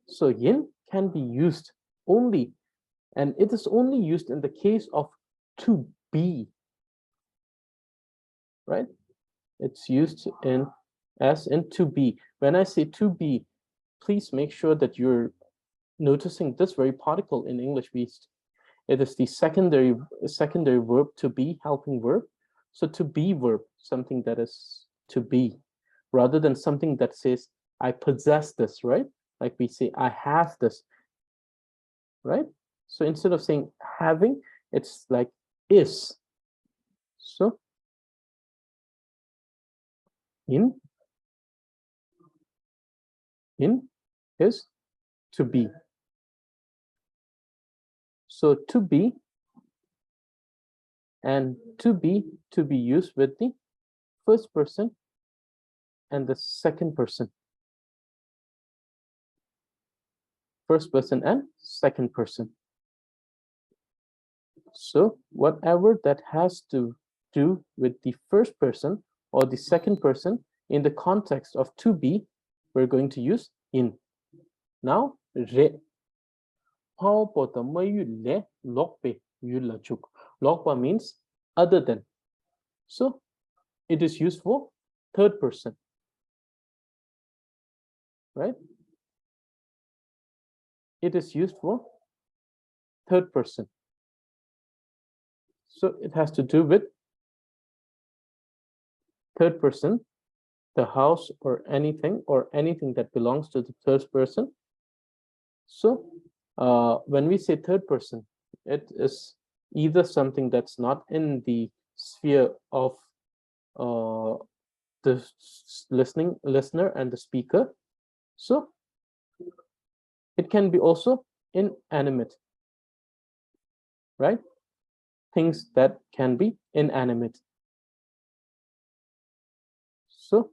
So yin can be used only, and it is only used in the case of to be, right? It's used in as in to be. When I say to be, please make sure that you're noticing this very particle in English. It is the secondary verb to be, helping verb. So to be verb, something that is to be, rather than something that says I possess this, right? Like we say I have this, right? So instead of saying having, it's like is. So in is to be. So to be and to be used with the first person and the second person. First person and second person. So whatever that has to do with the first person or the second person in the context of to be, we're going to use in. Now, re. Lokpa means other than. So it is used for third person, right? It is used for third person. So it has to do with third person, the house or anything that belongs to the third person. So when we say third person, it is either something that's not in the sphere of the listener and the speaker. So it can be also inanimate, right? Things that can be inanimate. So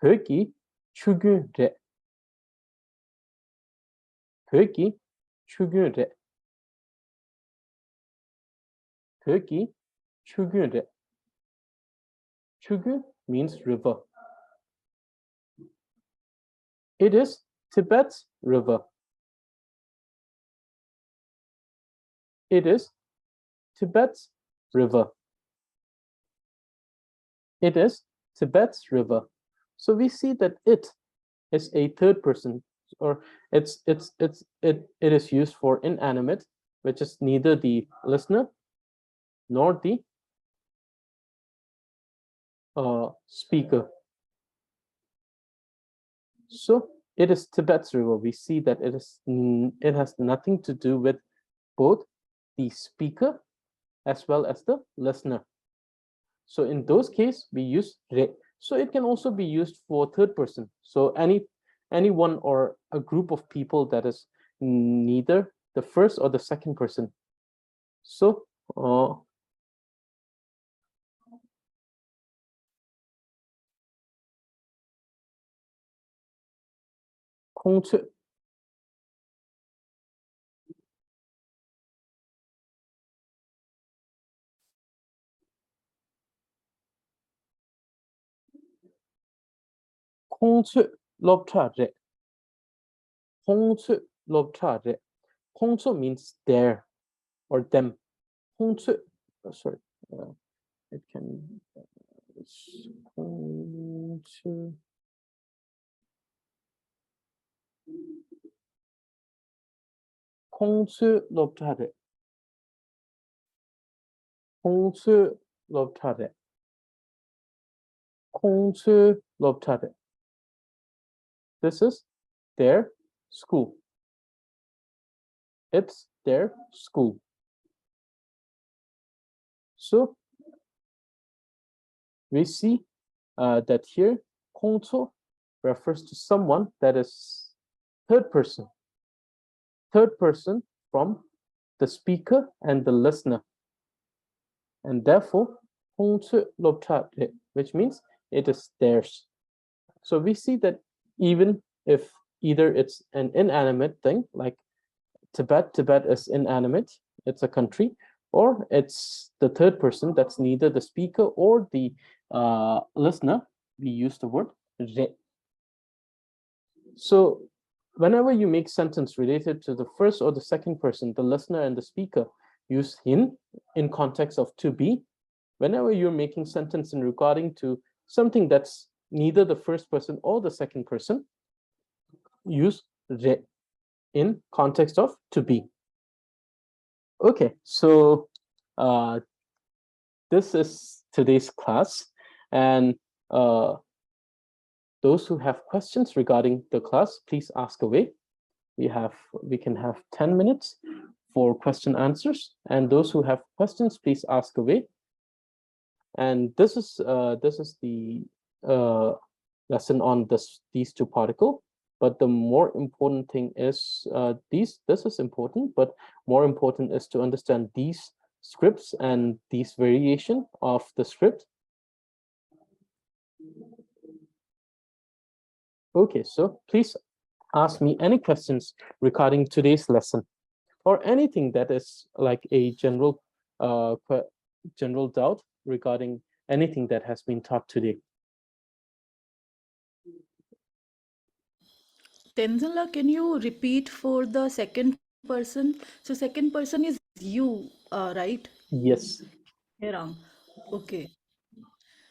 거기 죽으래. 거기 죽으래. 거기 죽으래. Chugu means river. It is Tibet's river. It is Tibet's river. It is Tibet's river. So we see that it is a third person, or it is used for inanimate, which is neither the listener nor the speaker. So it is Tibet's river. We see that it has nothing to do with both the speaker as well as the listener. So in those cases, we use re. So it can also be used for third person. So anyone or a group of people that is neither the first or the second person. So 공채 공채 럽차제 공채 럽차제 공채 means there or them. 공채 sorry, it can 공채 공채 럽차제 공채 럽차제 공채 럽차제. This is their school. It's their school. So we see that here, 공초 refers to someone that is third person from the speaker and the listener. And therefore, 공초 롭차래, which means it is theirs. So we see that even if either it's an inanimate thing, like Tibet is inanimate, it's a country, or it's the third person that's neither the speaker or the listener, we use the word re. So whenever you make sentence related to the first or the second person, the listener and the speaker, use hin in context of to be. Whenever you're making sentence in regarding to something that's neither the first person or the second person, use re in context of to be. Okay, so this is today's class, and those who have questions regarding the class, please ask away. We can have 10 minutes for question answers, and those who have questions, please ask away. And this is the lesson on these two particles. But the more important thing is this is important, but more important is to understand these scripts and these variation of the script. Okay, so please ask me any questions regarding today's lesson, or anything that is like a general doubt regarding anything that has been taught today. Tenzala, can you repeat for the second person? So second person is you, right? Yes. Kerang. Okay.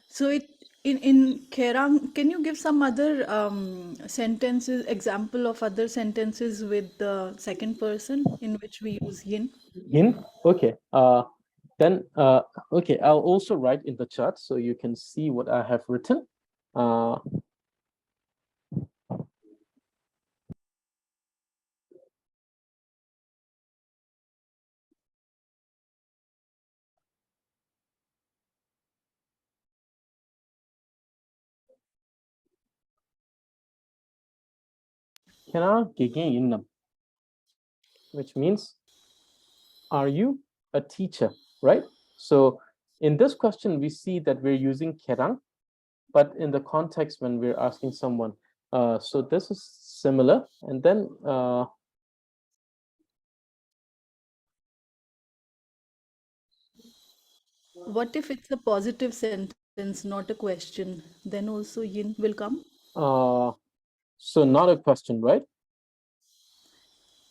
So it in Kerang, can you give some other sentences, example of other sentences with the second person in which we use yin? Yin? Okay. Then okay, I'll also write in the chat so you can see what I have written. Kena gegen yinnam, which means are you a teacher, right? So in this question, we see that we're using kerang, but in the context when we're asking someone, so this is similar. And then What if it's a positive sentence, not a question? Then also yin will come? so not a question, right?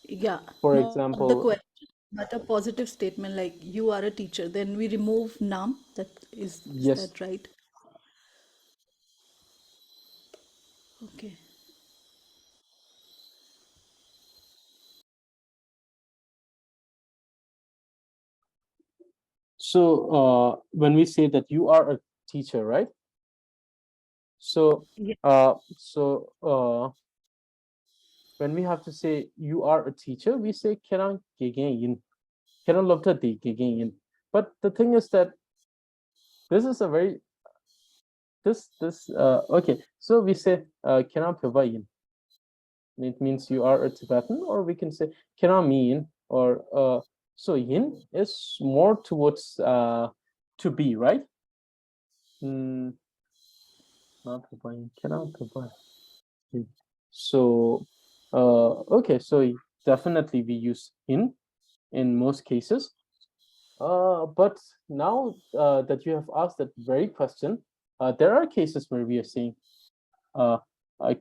Yeah, For not the question, example, but a positive statement like you are a teacher. Then we remove nam. That is that yes. right? Okay. So when we say that you are a teacher, right? So Yes. when we have to say you are a teacher, we say kerang gegein, kerang lobta di gegein. But the thing is that this is a very okay. So we say kerang pyobayin. It means you are a Tibetan, or we can say kerang miin, or so yin is more towards to be, right? Not pyobayin, kerang pyobayin. So okay, so definitely we use in most cases. But now that you have asked that very question, there are cases where we are saying, I,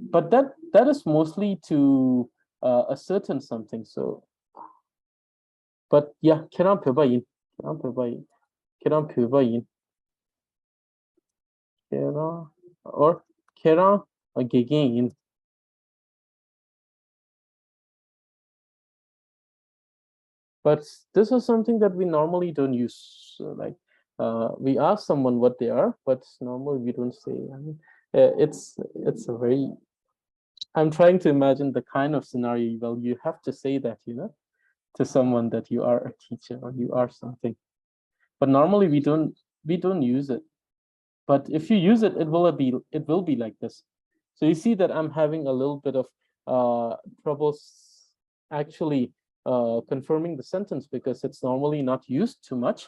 but that is mostly to ascertain something. So, but yeah, keran pyobayin, keran pyobayin, keran pyobayin, keran or keran gegein. But this is something that we normally don't use. So like we ask someone what they are, but normally we don't say. I mean, it's a very. I'm trying to imagine the kind of scenario. Well, you have to say that, to someone that you are a teacher or you are something. But normally we don't use it. But if you use it, it will be like this. So you see that I'm having a little bit of troubles actually confirming the sentence because it's normally not used too much.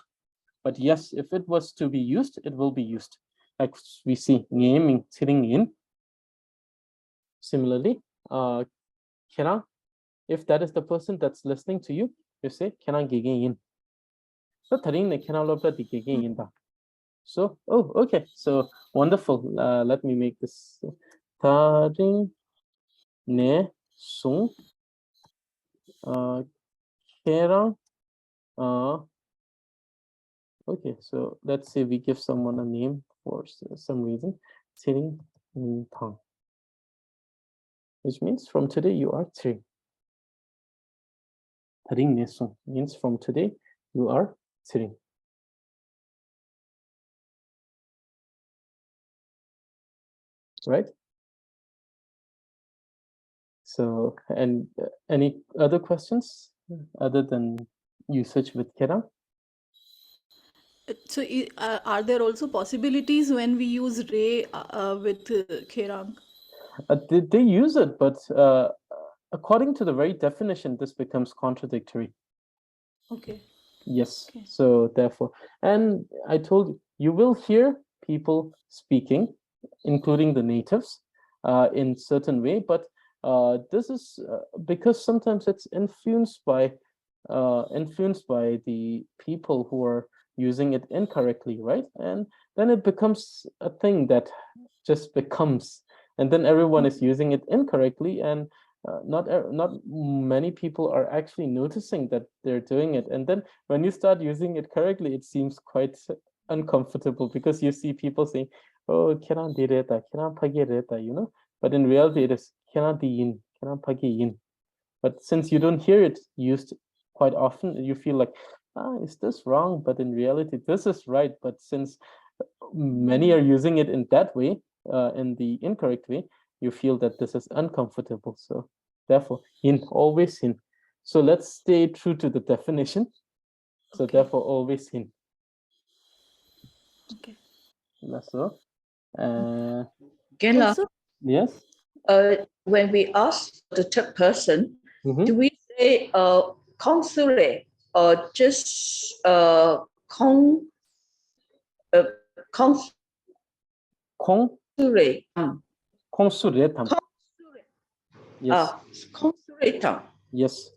But yes, if it was to be used, it will be used. Like we see naming sitting in. Similarly, can if that is the person that's listening to you, you say can I in. So So, oh, okay. So wonderful. Let me make this. Taring ne sung kerang. Okay, so let's say we give someone a name for some reason. Tiring tang, which means from today you are tiring. Taring ne sung means from today you are tiring. Right? So, and any other questions other than usage with kerang? So, are there also possibilities when we use Ray with Kerang? They use it, but according to the very definition, this becomes contradictory. Okay. Yes. Okay. So therefore, and I told you, you will hear people speaking, including the natives, in certain way, but this is because sometimes it's influenced by the people who are using it incorrectly, right? And then it becomes a thing that just becomes, and then everyone is using it incorrectly, and not many people are actually noticing that they're doing it. And then when you start using it correctly, it seems quite uncomfortable because you see people saying, "Oh, cannot direta, cannot pagireta," But in reality, it is cannot diin, cannot pagiin. But since you don't hear it used quite often, you feel like, is this wrong? But in reality, this is right. But since many are using it in that way, in the incorrect way, you feel that this is uncomfortable. So therefore, in, always in. So let's stay true to the definition. So Okay. therefore, always in. Okay. So, Gela, Also, yes. when we ask the third person, Mm-hmm. do we say consule or just consule? Kong, Kongsuretam. Consule. Yes. Consulatum. Yes.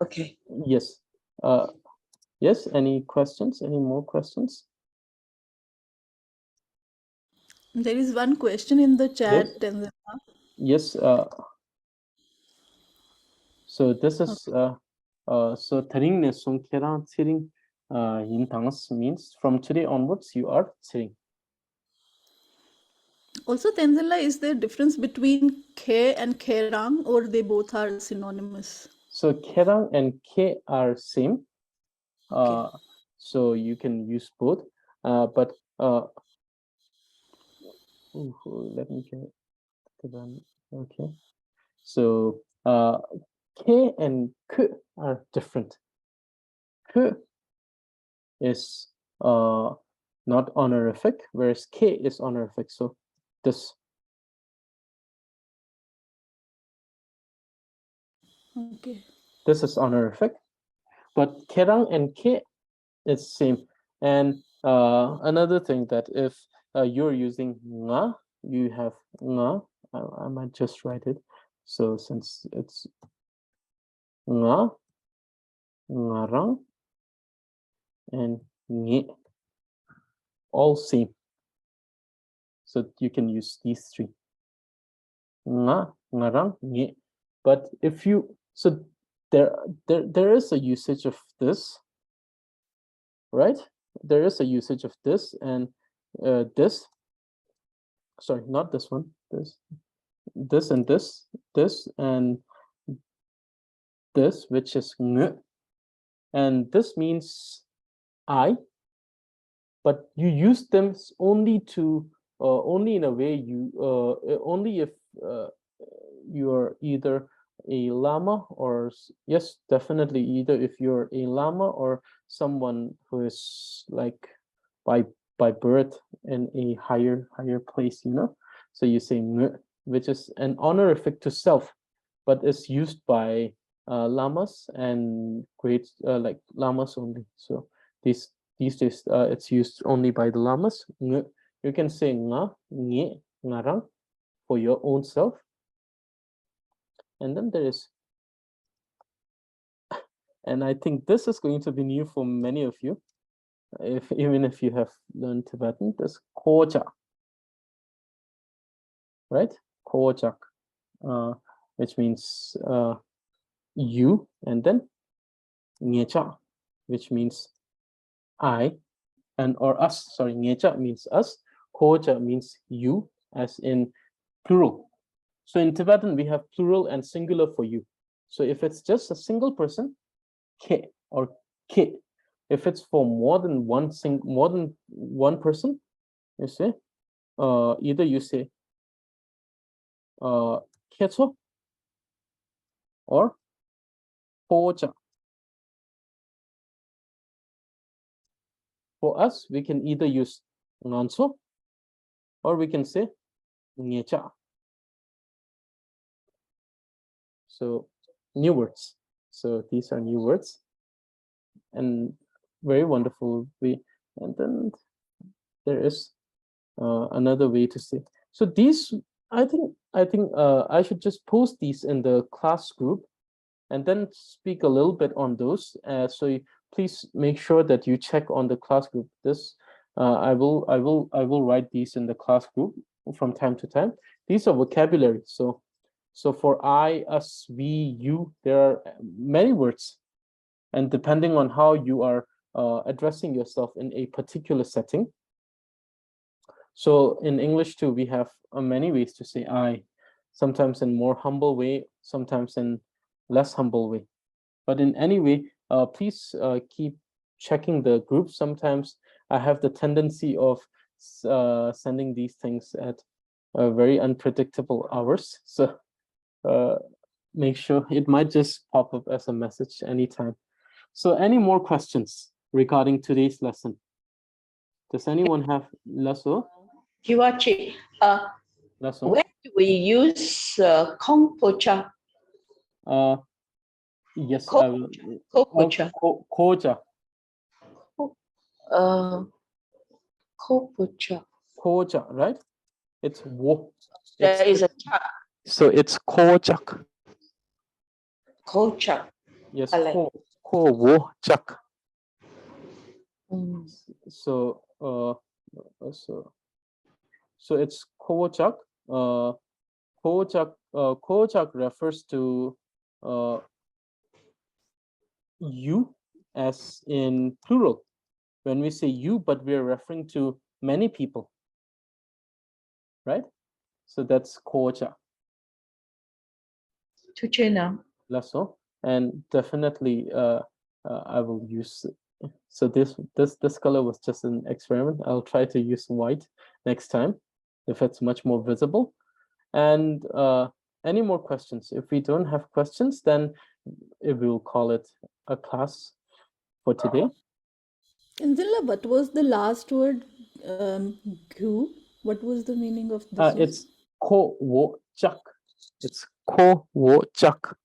Okay. Yes. Yes. Any questions? Any more questions? there is one question in the Yes. chat, and Yes. So this is so taring ne sung kerang tiring yin tangs means from today onwards you are tiring. also Tenzilla, is there difference between Khe and Kherang, or they both are synonymous? So kerang and ke are same. Okay. So you can use both. But let me get to them. Okay. So K and K are different. K is not honorific, whereas K is honorific. So this. Okay. This is honorific, but kerang and K is same. And another thing that if you're using nga, you have nga. I might just write it. So since it's nga, ngarang, and nge, all same. So you can use these three. Nga, ngarang, nge. But if you, so there is a usage of this, right? There is a usage of this and this. Sorry, not this one. This and this and this, which is ng, and this means I, but you use them only to only in a way you only if you're either a lama or yes, definitely either if you're a lama or someone who is like by birth in a higher place, you know. So you say ng, which is an honorific to self, but is used by lamas and great like lamas only. So these days it's used only by the lamas. Ng, you can say nga, nge, ngarang for your own self. And then there is, and I think this is going to be new for many of you, even if you have learned Tibetan, this koja, right? Kojak, which means you, and then ngecha, which means I, and or us. Sorry, ngecha means us, koja means you, as in plural. So in Tibetan, we have plural and singular for you. So if it's just a single person, ke or ke. If it's for more than one person, you say either you say kecho or pocha. For us, we can either use nganso or we can say ngecha. So new words. So these are new words and very wonderful way. And then there is another way to say. So these, I think I should just post these in the class group and then speak a little bit on those. So please make sure that you check on the class group. This I will write these in the class group from time to time. These are vocabulary. So for I, us, we, you, there are many words, and depending on how you are addressing yourself in a particular setting. So in English too, we have many ways to say I, sometimes in more humble way, sometimes in less humble way. But in any way, please keep checking the group. Sometimes I have the tendency of sending these things at very unpredictable hours. So make sure it might just pop up as a message anytime. So any more questions regarding today's lesson? Does anyone have lasso? Kiwachi, Lasso? where do we use kombucha? Yes, I will. Kombucha. Koja. Kombucha. Koja, right? It's wo. There is a cha. So it's kojak. Kocha. Yes, I like. ko wo jak. Mm. So so it's kojak. Kojak refers to you as in plural. When we say you, but we're referring to many people, right? So that's kojak. Tuchena. Lasso, and definitely I will use. So this color was just an experiment. I'll try to use white next time. if it's much more visible. And any more questions? If we don't have questions, then we will call it a class for today. And Zilla, what was the last word? Gu. What was the meaning of this one? It's ko wo chak. It's ko wo chak.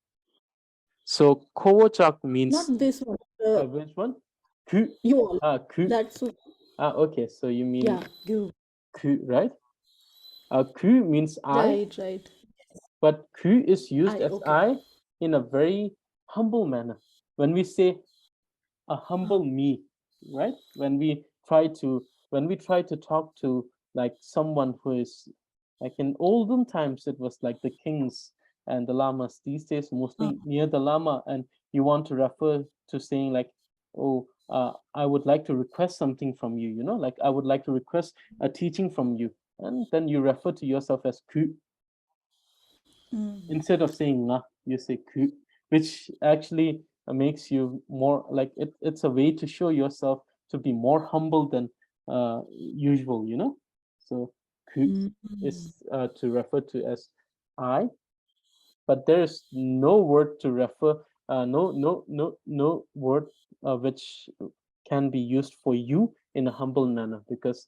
So ko wo chak means Not this one. which one? Ku. You all. Ku. That's what. Okay, so you mean Yeah, Gu. ku, right? Ku means I, Right. but ku is used as Okay. I in a very humble manner. When we say a humble me, right? When we try to talk to like someone who is like in olden times, it was like the kings and the lamas. These days, mostly near the lama, and you want to refer to saying like, oh, I would like to request something from you, you know, like I would like to request a teaching from you, and then you refer to yourself as ku. Instead of saying nga, you say ku, which actually makes you more like it's a way to show yourself to be more humble than usual, you know. So ku is to refer to as I, but there is no word to refer, no word which can be used for you in a humble manner, because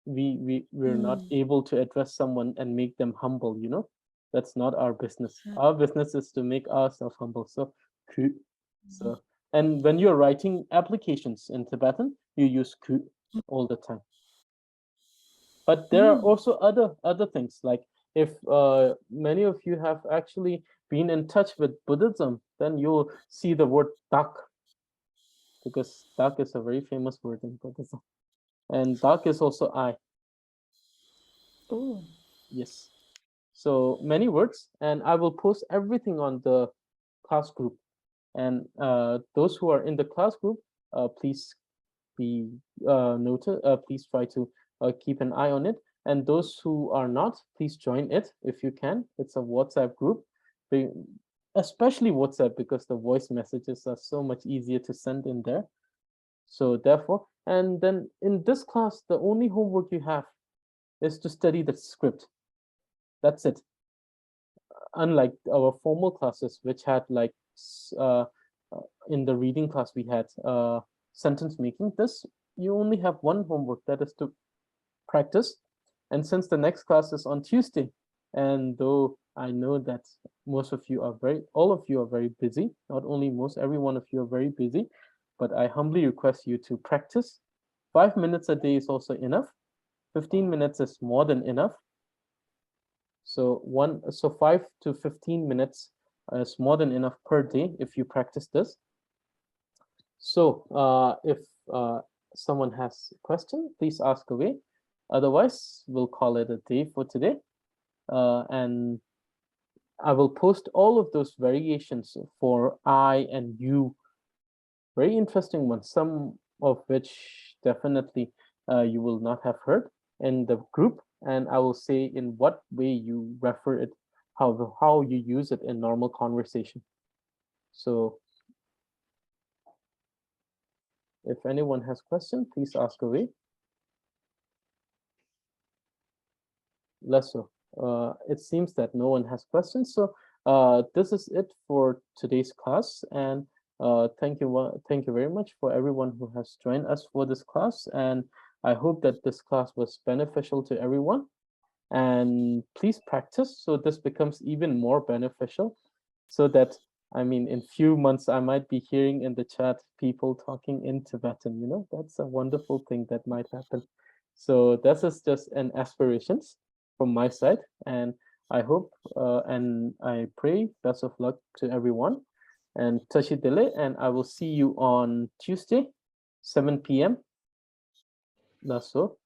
we're not able to address someone and make them humble, you know. That's not our business. Our business is to make ourselves humble. So ku. So, and when you're writing applications in Tibetan, you use ku all the time. But there are also other things, like if many of you have actually been in touch with Buddhism, then you'll see the word tak, because tak is a very famous word in Buddhism, and tak is also I. Oh. Yes. So many words, and I will post everything on the class group. And those who are in the class group, please be noted. Please try to keep an eye on it. And those who are not, please join it if you can. It's a WhatsApp group, especially WhatsApp, because the voice messages are so much easier to send in there. So therefore, and then in this class, the only homework you have is to study the script. That's it. Unlike our formal classes, which had like uh, in the reading class we had sentence making, this you only have one homework, that is to practice. And since the next class is on Tuesday, and though I know that all of you are very busy, not only most, every one of you are very busy, but I humbly request you to practice. 5 minutes a day is also enough. 15 minutes is more than enough. So 5 to 15 minutes is more than enough per day if you practice this. So if someone has a question, please ask away. Otherwise, we'll call it a day for today. And I will post all of those variations for I and you. Very interesting ones, some of which definitely you will not have heard in the group. And I will say in what way you refer it, how you use it in normal conversation. So if anyone has questions, please ask away. Lesso. It seems that no one has questions. So this is it for today's class. And thank you very much for everyone who has joined us for this class. And I hope that this class was beneficial to everyone. And please practice so this becomes even more beneficial, so that, I mean, in few months I might be hearing in the chat people talking in Tibetan, you know. That's a wonderful thing that might happen. So this is just an aspirations from my side, and I hope and I pray best of luck to everyone, and Tashi Dele, and I will see you on Tuesday, 7 p.m. That's so.